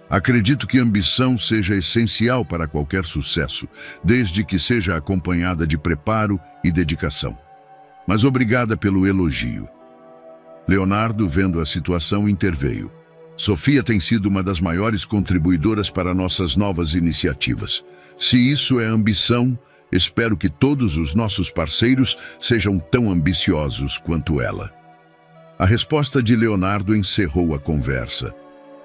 [SPEAKER 1] Acredito que ambição seja essencial para qualquer sucesso, desde que seja acompanhada de preparo e dedicação. Mas obrigada pelo elogio. Leonardo, vendo a situação, interveio. Sofia tem sido uma das maiores contribuidoras para nossas novas iniciativas. Se isso é ambição, espero que todos os nossos parceiros sejam tão ambiciosos quanto ela. A resposta de Leonardo encerrou a conversa,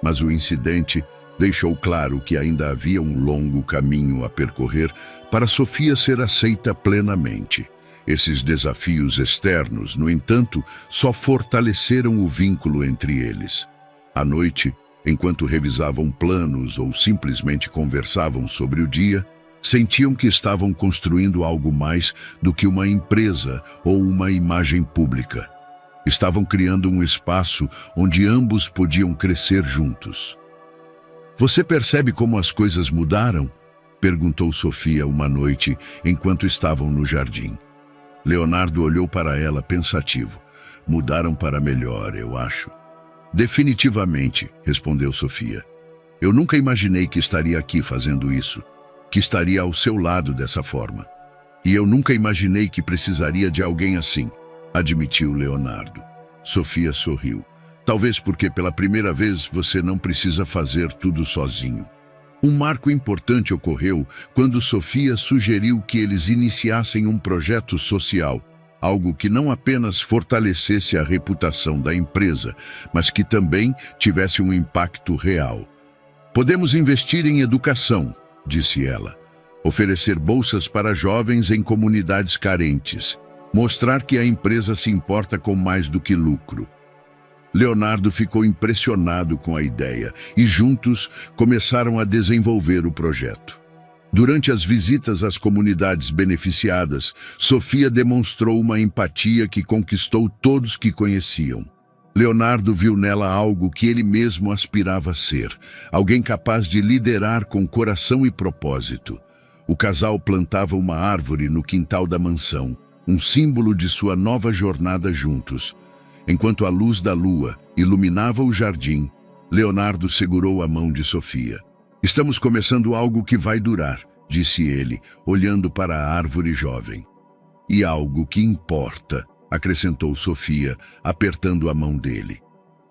[SPEAKER 1] mas o incidente deixou claro que ainda havia um longo caminho a percorrer para Sofia ser aceita plenamente. Esses desafios externos, no entanto, só fortaleceram o vínculo entre eles. À noite, enquanto revisavam planos ou simplesmente conversavam sobre o dia, sentiam que estavam construindo algo mais do que uma empresa ou uma imagem pública. Estavam criando um espaço onde ambos podiam crescer juntos. Você percebe como as coisas mudaram? Perguntou Sofia uma noite, enquanto estavam no jardim. Leonardo olhou para ela pensativo. Mudaram para melhor, eu acho. Definitivamente, respondeu Sofia. Eu nunca imaginei que estaria aqui fazendo isso, que estaria ao seu lado dessa forma. E eu nunca imaginei que precisaria de alguém assim, admitiu Leonardo. Sofia sorriu. Talvez porque pela primeira vez você não precisa fazer tudo sozinho. Um marco importante ocorreu quando Sofia sugeriu que eles iniciassem um projeto social, algo que não apenas fortalecesse a reputação da empresa, mas que também tivesse um impacto real. Podemos investir em educação, disse ela, oferecer bolsas para jovens em comunidades carentes, mostrar que a empresa se importa com mais do que lucro. Leonardo ficou impressionado com a ideia e juntos começaram a desenvolver o projeto. Durante as visitas às comunidades beneficiadas, Sofia demonstrou uma empatia que conquistou todos que conheciam. Leonardo viu nela algo que ele mesmo aspirava a ser, alguém capaz de liderar com coração e propósito. O casal plantava uma árvore no quintal da mansão, um símbolo de sua nova jornada juntos. Enquanto a luz da lua iluminava o jardim, Leonardo segurou a mão de Sofia. Estamos começando algo que vai durar, disse ele, olhando para a árvore jovem. E algo que importa, acrescentou Sofia, apertando a mão dele.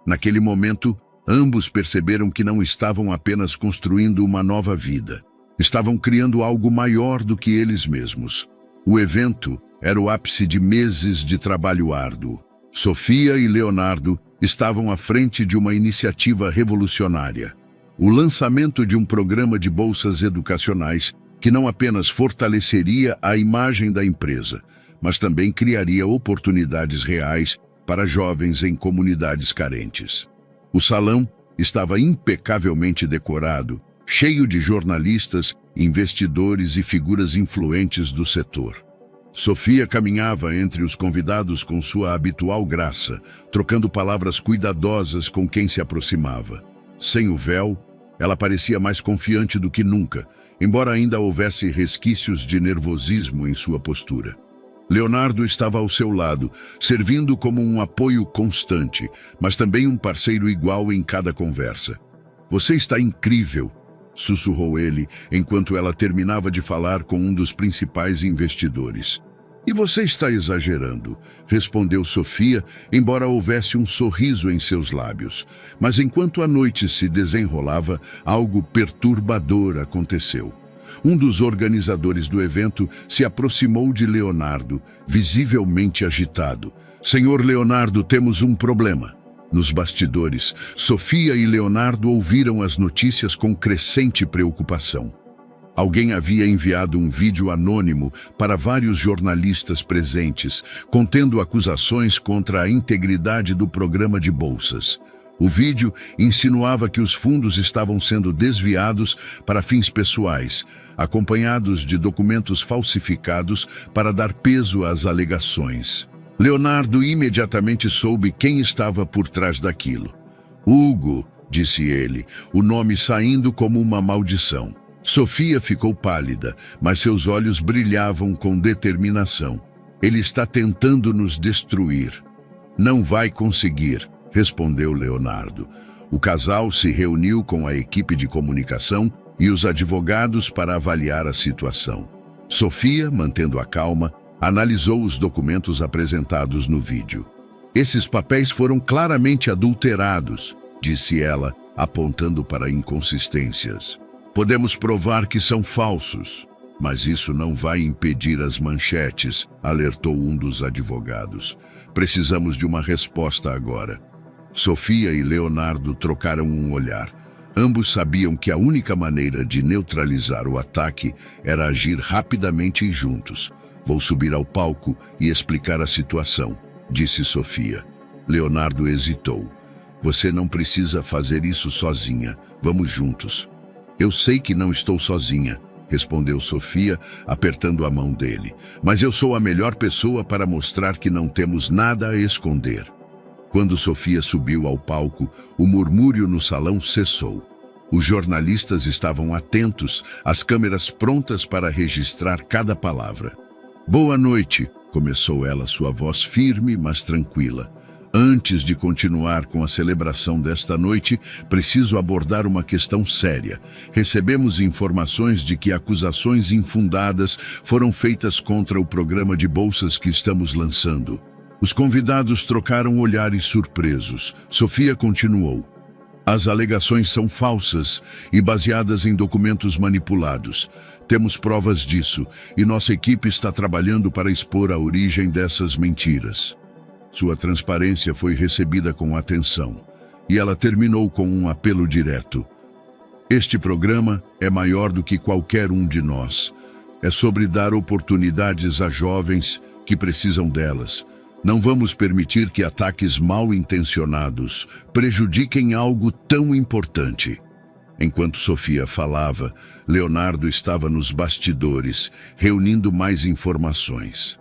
[SPEAKER 1] Naquele momento, ambos perceberam que não estavam apenas construindo uma nova vida. Estavam criando algo maior do que eles mesmos. O evento era o ápice de meses de trabalho árduo. Sofia e Leonardo estavam à frente de uma iniciativa revolucionária. O lançamento de um programa de bolsas educacionais que não apenas fortaleceria a imagem da empresa, mas também criaria oportunidades reais para jovens em comunidades carentes. O salão estava impecavelmente decorado, cheio de jornalistas, investidores e figuras influentes do setor. Sofia caminhava entre os convidados com sua habitual graça, trocando palavras cuidadosas com quem se aproximava. Sem o véu, ela parecia mais confiante do que nunca, embora ainda houvesse resquícios de nervosismo em sua postura. Leonardo estava ao seu lado, servindo como um apoio constante, mas também um parceiro igual em cada conversa. "Você está incrível", sussurrou ele, enquanto ela terminava de falar com um dos principais investidores. "E você está exagerando", respondeu Sofia, embora houvesse um sorriso em seus lábios. Mas enquanto a noite se desenrolava, algo perturbador aconteceu. Um dos organizadores do evento se aproximou de Leonardo, visivelmente agitado. "Senhor Leonardo, temos um problema." Nos bastidores, Sofia e Leonardo ouviram as notícias com crescente preocupação. Alguém havia enviado um vídeo anônimo para vários jornalistas presentes, contendo acusações contra a integridade do programa de bolsas. O vídeo insinuava que os fundos estavam sendo desviados para fins pessoais, acompanhados de documentos falsificados para dar peso às alegações. Leonardo imediatamente soube quem estava por trás daquilo. "Hugo", disse ele, o nome saindo como uma maldição. Sofia ficou pálida, mas seus olhos brilhavam com determinação. "Ele está tentando nos destruir." "Não vai conseguir", respondeu Leonardo. O casal se reuniu com a equipe de comunicação e os advogados para avaliar a situação. Sofia, mantendo a calma, analisou os documentos apresentados no vídeo. "Esses papéis foram claramente adulterados", disse ela, apontando para inconsistências. "Podemos provar que são falsos, mas isso não vai impedir as manchetes", alertou um dos advogados. "Precisamos de uma resposta agora." Sofia e Leonardo trocaram um olhar. Ambos sabiam que a única maneira de neutralizar o ataque era agir rapidamente e juntos. "Vou subir ao palco e explicar a situação", disse Sofia. Leonardo hesitou. "Você não precisa fazer isso sozinha. Vamos juntos." "Eu sei que não estou sozinha", respondeu Sofia, apertando a mão dele. "Mas eu sou a melhor pessoa para mostrar que não temos nada a esconder." Quando Sofia subiu ao palco, o murmúrio no salão cessou. Os jornalistas estavam atentos, as câmeras prontas para registrar cada palavra. "Boa noite", começou ela, sua voz firme, mas tranquila. "Antes de continuar com a celebração desta noite, preciso abordar uma questão séria. Recebemos informações de que acusações infundadas foram feitas contra o programa de bolsas que estamos lançando." Os convidados trocaram olhares surpresos. Sofia continuou. "As alegações são falsas e baseadas em documentos manipulados. Temos provas disso e nossa equipe está trabalhando para expor a origem dessas mentiras." Sua transparência foi recebida com atenção e ela terminou com um apelo direto. "Este programa é maior do que qualquer um de nós. É sobre dar oportunidades a jovens que precisam delas. Não vamos permitir que ataques mal intencionados prejudiquem algo tão importante." Enquanto Sofia falava, Leonardo estava nos bastidores, reunindo mais informações.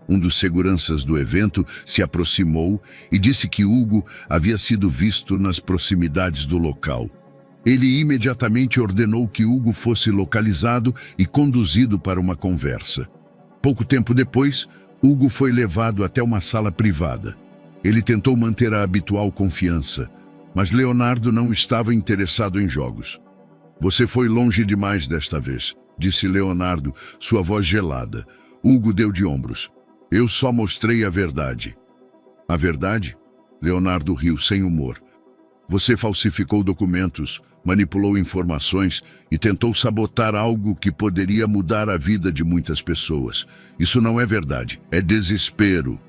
[SPEAKER 1] Um dos seguranças do evento se aproximou e disse que Hugo havia sido visto nas proximidades do local. Ele imediatamente ordenou que Hugo fosse localizado e conduzido para uma conversa. Pouco tempo depois, Hugo foi levado até uma sala privada. Ele tentou manter a habitual confiança, mas Leonardo não estava interessado em jogos. "Você foi longe demais desta vez", disse Leonardo, sua voz gelada. Hugo deu de ombros. "Eu só mostrei a verdade." "A verdade?" Leonardo riu sem humor. "Você falsificou documentos, manipulou informações e tentou sabotar algo que poderia mudar a vida de muitas pessoas. Isso não é verdade, é desespero.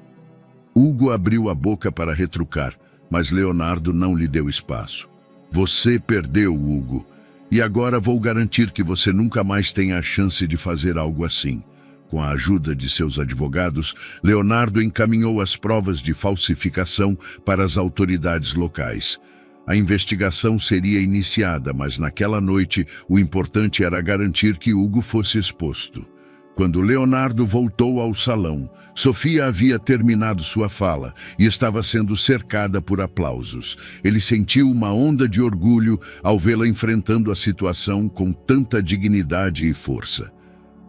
[SPEAKER 1] Hugo abriu a boca para retrucar, mas Leonardo não lhe deu espaço. Você perdeu, Hugo, e agora vou garantir que você nunca mais tenha a chance de fazer algo assim. Com a ajuda de seus advogados, Leonardo encaminhou as provas de falsificação para as autoridades locais. A investigação seria iniciada, mas naquela noite o importante era garantir que Hugo fosse exposto. Quando Leonardo voltou ao salão, Sofia havia terminado sua fala e estava sendo cercada por aplausos. Ele sentiu uma onda de orgulho ao vê-la enfrentando a situação com tanta dignidade e força.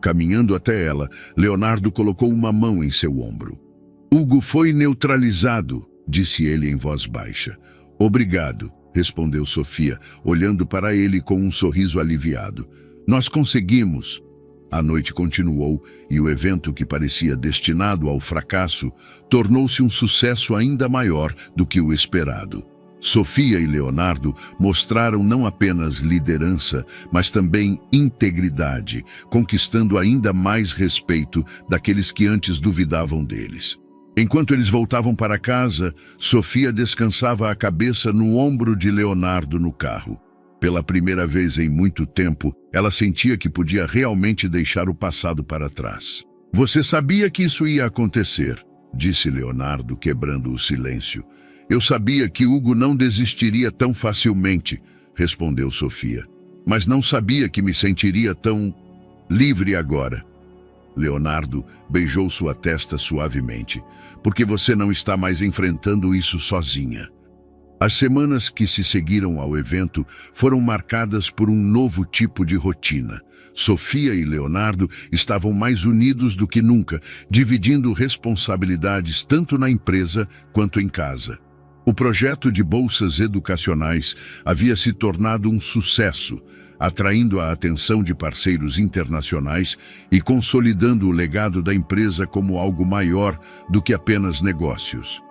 [SPEAKER 1] Caminhando até ela, Leonardo colocou uma mão em seu ombro. Hugo foi neutralizado, disse ele em voz baixa. Obrigado, respondeu Sofia, olhando para ele com um sorriso aliviado. Nós conseguimos. A noite continuou e o evento que parecia destinado ao fracasso tornou-se um sucesso ainda maior do que o esperado. Sofia e Leonardo mostraram não apenas liderança, mas também integridade, conquistando ainda mais respeito daqueles que antes duvidavam deles. Enquanto eles voltavam para casa, Sofia descansava a cabeça no ombro de Leonardo no carro. Pela primeira vez em muito tempo, ela sentia que podia realmente deixar o passado para trás. Você sabia que isso ia acontecer, disse Leonardo, quebrando o silêncio. Eu sabia que Hugo não desistiria tão facilmente, respondeu Sofia. Mas não sabia que me sentiria tão livre agora. Leonardo beijou sua testa suavemente. Porque você não está mais enfrentando isso sozinha. As semanas que se seguiram ao evento foram marcadas por um novo tipo de rotina. Sofia e Leonardo estavam mais unidos do que nunca, dividindo responsabilidades tanto na empresa quanto em casa. O projeto de bolsas educacionais havia se tornado um sucesso, atraindo a atenção de parceiros internacionais e consolidando o legado da empresa como algo maior do que apenas negócios.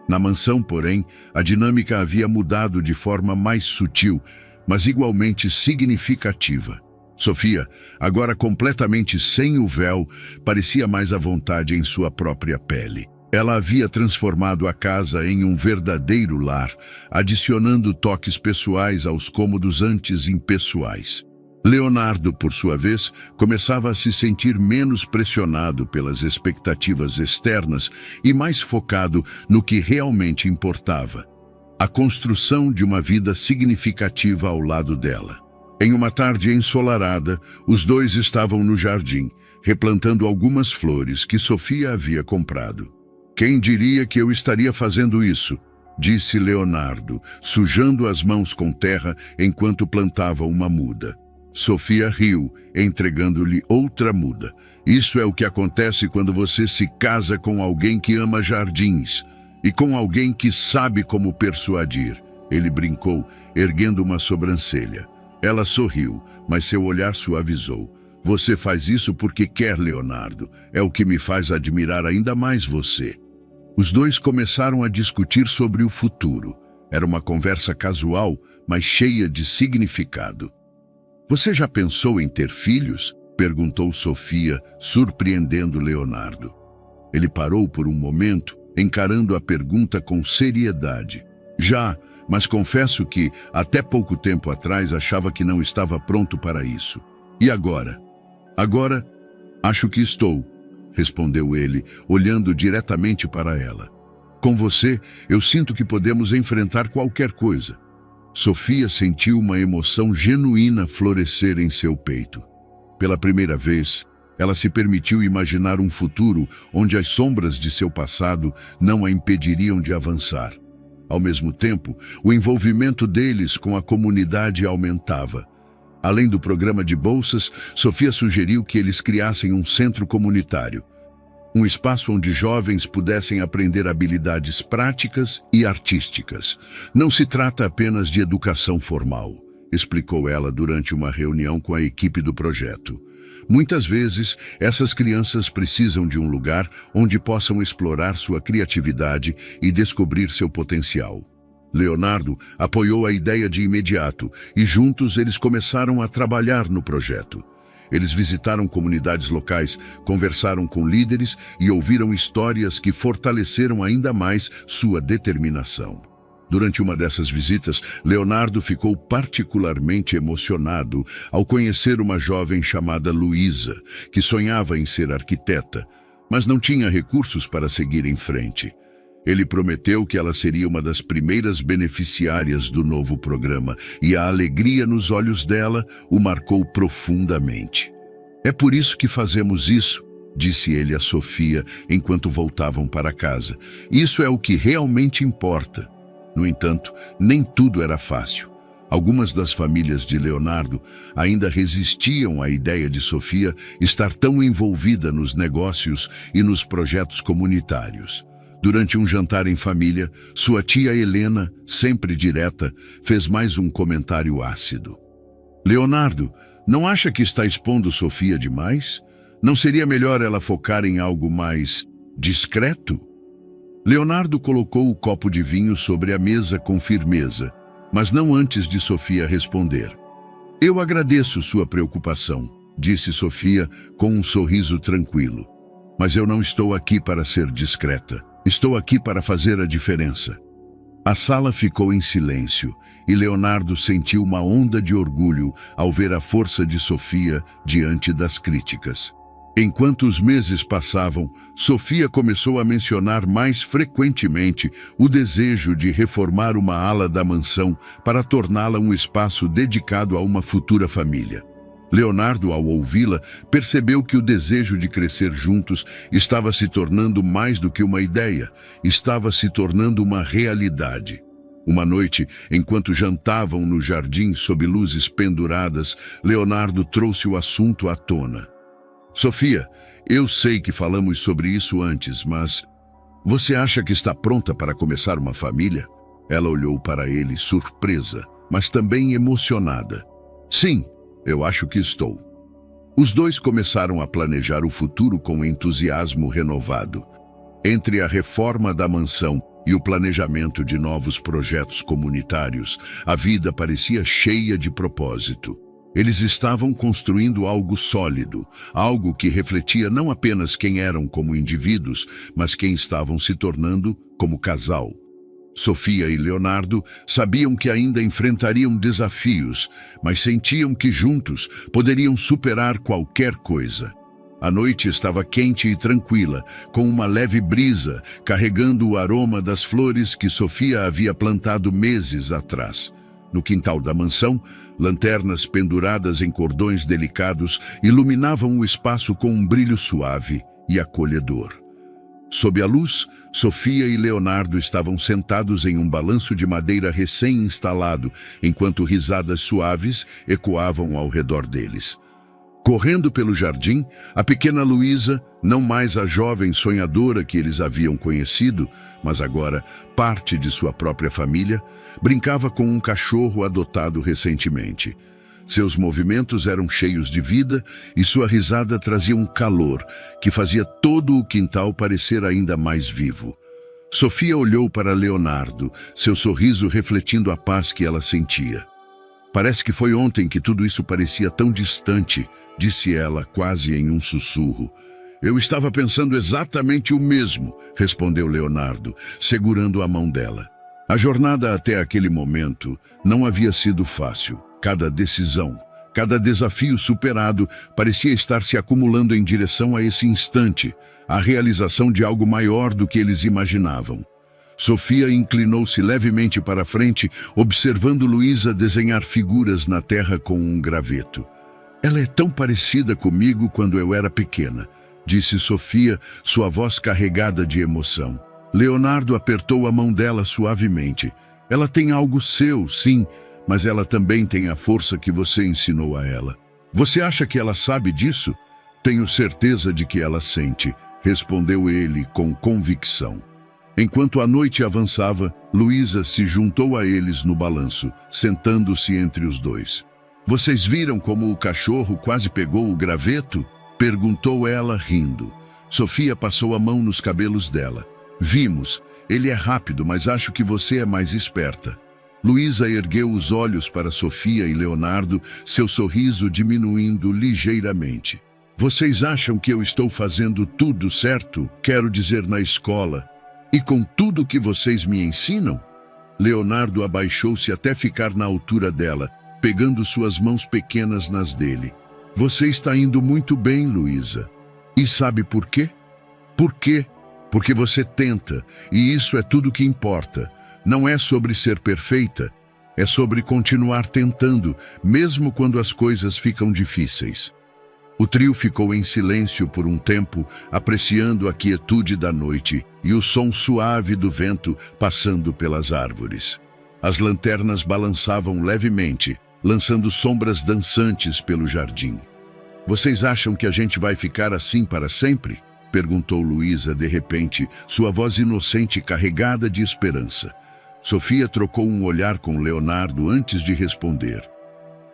[SPEAKER 1] Na mansão, porém, a dinâmica havia mudado de forma mais sutil, mas igualmente significativa. Sofia, agora completamente sem o véu, parecia mais à vontade em sua própria pele. Ela havia transformado a casa em um verdadeiro lar, adicionando toques pessoais aos cômodos antes impessoais. Leonardo, por sua vez, começava a se sentir menos pressionado pelas expectativas externas e mais focado no que realmente importava: a construção de uma vida significativa ao lado dela. Em uma tarde ensolarada, os dois estavam no jardim, replantando algumas flores que Sofia havia comprado. Quem diria que eu estaria fazendo isso? Disse Leonardo, sujando as mãos com terra enquanto plantava uma muda. Sofia riu, entregando-lhe outra muda. Isso é o que acontece quando você se casa com alguém que ama jardins e com alguém que sabe como persuadir. Ele brincou, erguendo uma sobrancelha. Ela sorriu, mas seu olhar suavizou. Você faz isso porque quer, Leonardo. É o que me faz admirar ainda mais você. Os dois começaram a discutir sobre o futuro. Era uma conversa casual, mas cheia de significado. Você já pensou em ter filhos? Perguntou Sofia, surpreendendo Leonardo. Ele parou por um momento, encarando a pergunta com seriedade. Já, mas confesso que, até pouco tempo atrás, achava que não estava pronto para isso. E agora? Agora, acho que estou, respondeu ele, olhando diretamente para ela. Com você, eu sinto que podemos enfrentar qualquer coisa. Sofia sentiu uma emoção genuína florescer em seu peito. Pela primeira vez, ela se permitiu imaginar um futuro onde as sombras de seu passado não a impediriam de avançar. Ao mesmo tempo, o envolvimento deles com a comunidade aumentava. Além do programa de bolsas, Sofia sugeriu que eles criassem um centro comunitário. Um espaço onde jovens pudessem aprender habilidades práticas e artísticas. Não se trata apenas de educação formal, explicou ela durante uma reunião com a equipe do projeto. Muitas vezes, essas crianças precisam de um lugar onde possam explorar sua criatividade e descobrir seu potencial. Leonardo apoiou a ideia de imediato e juntos eles começaram a trabalhar no projeto. Eles visitaram comunidades locais, conversaram com líderes e ouviram histórias que fortaleceram ainda mais sua determinação. Durante uma dessas visitas, Leonardo ficou particularmente emocionado ao conhecer uma jovem chamada Luísa, que sonhava em ser arquiteta, mas não tinha recursos para seguir em frente. Ele prometeu que ela seria uma das primeiras beneficiárias do novo programa e a alegria nos olhos dela o marcou profundamente. "É por isso que fazemos isso", disse ele a Sofia enquanto voltavam para casa. "Isso é o que realmente importa." No entanto, nem tudo era fácil. Algumas das famílias de Leonardo ainda resistiam à ideia de Sofia estar tão envolvida nos negócios e nos projetos comunitários. Durante um jantar em família, sua tia Helena, sempre direta, fez mais um comentário ácido. "Leonardo, não acha que está expondo Sofia demais? Não seria melhor ela focar em algo mais discreto?" Leonardo colocou o copo de vinho sobre a mesa com firmeza, mas não antes de Sofia responder. "Eu agradeço sua preocupação", disse Sofia com um sorriso tranquilo. "Mas eu não estou aqui para ser discreta. Estou aqui para fazer a diferença." A sala ficou em silêncio e Leonardo sentiu uma onda de orgulho ao ver a força de Sofia diante das críticas. Enquanto os meses passavam, Sofia começou a mencionar mais frequentemente o desejo de reformar uma ala da mansão para torná-la um espaço dedicado a uma futura família. Leonardo, ao ouvi-la, percebeu que o desejo de crescer juntos estava se tornando mais do que uma ideia, estava se tornando uma realidade. Uma noite, enquanto jantavam no jardim sob luzes penduradas, Leonardo trouxe o assunto à tona. "Sofia, eu sei que falamos sobre isso antes, mas você acha que está pronta para começar uma família?" Ela olhou para ele, surpresa, mas também emocionada. "Sim, eu acho que estou." Os dois começaram a planejar o futuro com entusiasmo renovado. Entre a reforma da mansão e o planejamento de novos projetos comunitários, a vida parecia cheia de propósito. Eles estavam construindo algo sólido, algo que refletia não apenas quem eram como indivíduos, mas quem estavam se tornando como casal. Sofia e Leonardo sabiam que ainda enfrentariam desafios, mas sentiam que juntos poderiam superar qualquer coisa. A noite estava quente e tranquila, com uma leve brisa, carregando o aroma das flores que Sofia havia plantado meses atrás. No quintal da mansão, lanternas penduradas em cordões delicados iluminavam o espaço com um brilho suave e acolhedor. Sob a luz, Sofia e Leonardo estavam sentados em um balanço de madeira recém-instalado, enquanto risadas suaves ecoavam ao redor deles. Correndo pelo jardim, a pequena Luísa, não mais a jovem sonhadora que eles haviam conhecido, mas agora parte de sua própria família, brincava com um cachorro adotado recentemente. Seus movimentos eram cheios de vida e sua risada trazia um calor que fazia todo o quintal parecer ainda mais vivo. Sofia olhou para Leonardo, seu sorriso refletindo a paz que ela sentia. "Parece que foi ontem que tudo isso parecia tão distante", disse ela quase em um sussurro. "Eu estava pensando exatamente o mesmo", respondeu Leonardo, segurando a mão dela. A jornada até aquele momento não havia sido fácil. Cada decisão, cada desafio superado parecia estar se acumulando em direção a esse instante, a realização de algo maior do que eles imaginavam. Sofia inclinou-se levemente para a frente, observando Luísa desenhar figuras na terra com um graveto. "Ela é tão parecida comigo quando eu era pequena", disse Sofia, sua voz carregada de emoção. Leonardo apertou a mão dela suavemente. "Ela tem algo seu, sim, mas ela também tem a força que você ensinou a ela." "Você acha que ela sabe disso?" "Tenho certeza de que ela sente", respondeu ele com convicção. Enquanto a noite avançava, Luísa se juntou a eles no balanço, sentando-se entre os dois. "Vocês viram como o cachorro quase pegou o graveto?" perguntou ela rindo. Sofia passou a mão nos cabelos dela. "Vimos, Ele é rápido, mas acho que você é mais esperta. Luísa ergueu os olhos para Sofia e Leonardo, seu sorriso diminuindo ligeiramente. Vocês acham que eu estou fazendo tudo certo? Quero dizer, na escola. E com tudo que vocês me ensinam? Leonardo abaixou-se até ficar na altura dela, pegando suas mãos pequenas nas dele. Você está indo muito bem, Luísa. E sabe por quê? Por quê? Porque você tenta, e isso é tudo que importa. Não é sobre ser perfeita, é sobre continuar tentando, mesmo quando as coisas ficam difíceis. O trio ficou em silêncio por um tempo, apreciando a quietude da noite e o som suave do vento passando pelas árvores. As lanternas balançavam levemente, lançando sombras dançantes pelo jardim. Vocês acham que a gente vai ficar assim para sempre? Perguntou Luísa de repente, sua voz inocente carregada de esperança. Sofia trocou um olhar com Leonardo antes de responder.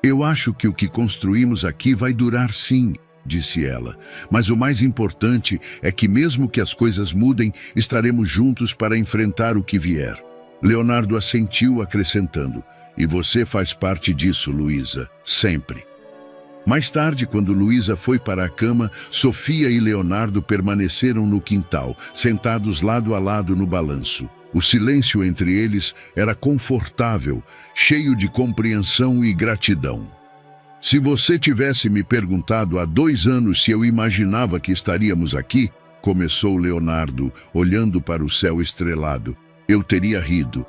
[SPEAKER 1] Eu acho que o que construímos aqui vai durar sim, disse ela. Mas o mais importante é que mesmo que as coisas mudem, estaremos juntos para enfrentar o que vier. Leonardo assentiu, acrescentando, e você faz parte disso, Luísa, sempre. Mais tarde, quando Luísa foi para a cama, Sofia e Leonardo permaneceram no quintal, sentados lado a lado no balanço. O silêncio entre eles era confortável, cheio de compreensão e gratidão. Se você tivesse me perguntado há 2 anos se eu imaginava que estaríamos aqui, começou Leonardo, olhando para o céu estrelado, eu teria rido.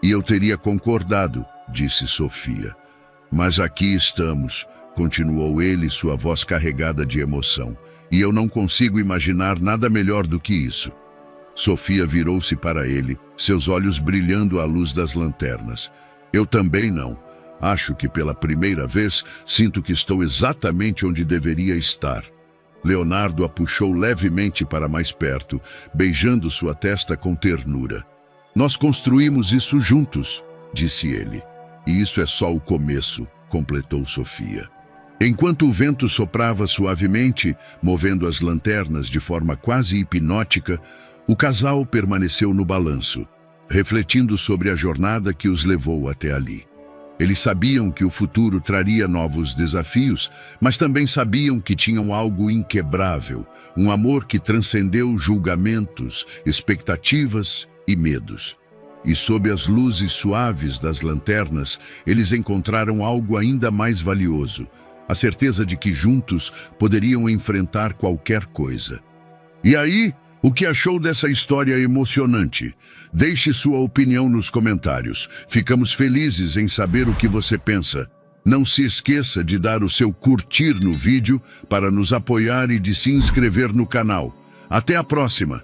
[SPEAKER 1] E eu teria concordado, disse Sofia. Mas aqui estamos, continuou ele, sua voz carregada de emoção. E eu não consigo imaginar nada melhor do que isso. Sofia virou-se para ele, seus olhos brilhando à luz das lanternas. Eu também não. Acho que pela primeira vez sinto que estou exatamente onde deveria estar. Leonardo a puxou levemente para mais perto, beijando sua testa com ternura. Nós construímos isso juntos, disse ele. E isso é só o começo, completou Sofia. Enquanto o vento soprava suavemente, movendo as lanternas de forma quase hipnótica, o casal permaneceu no balanço, refletindo sobre a jornada que os levou até ali. Eles sabiam que o futuro traria novos desafios, mas também sabiam que tinham algo inquebrável, um amor que transcendeu julgamentos, expectativas e medos. E sob as luzes suaves das lanternas, eles encontraram algo ainda mais valioso, a certeza de que juntos poderiam enfrentar qualquer coisa. E aí, o que achou dessa história emocionante? Deixe sua opinião nos comentários. Ficamos felizes em saber o que você pensa. Não se esqueça de dar o seu curtir no vídeo para nos apoiar e de se inscrever no canal. Até a próxima!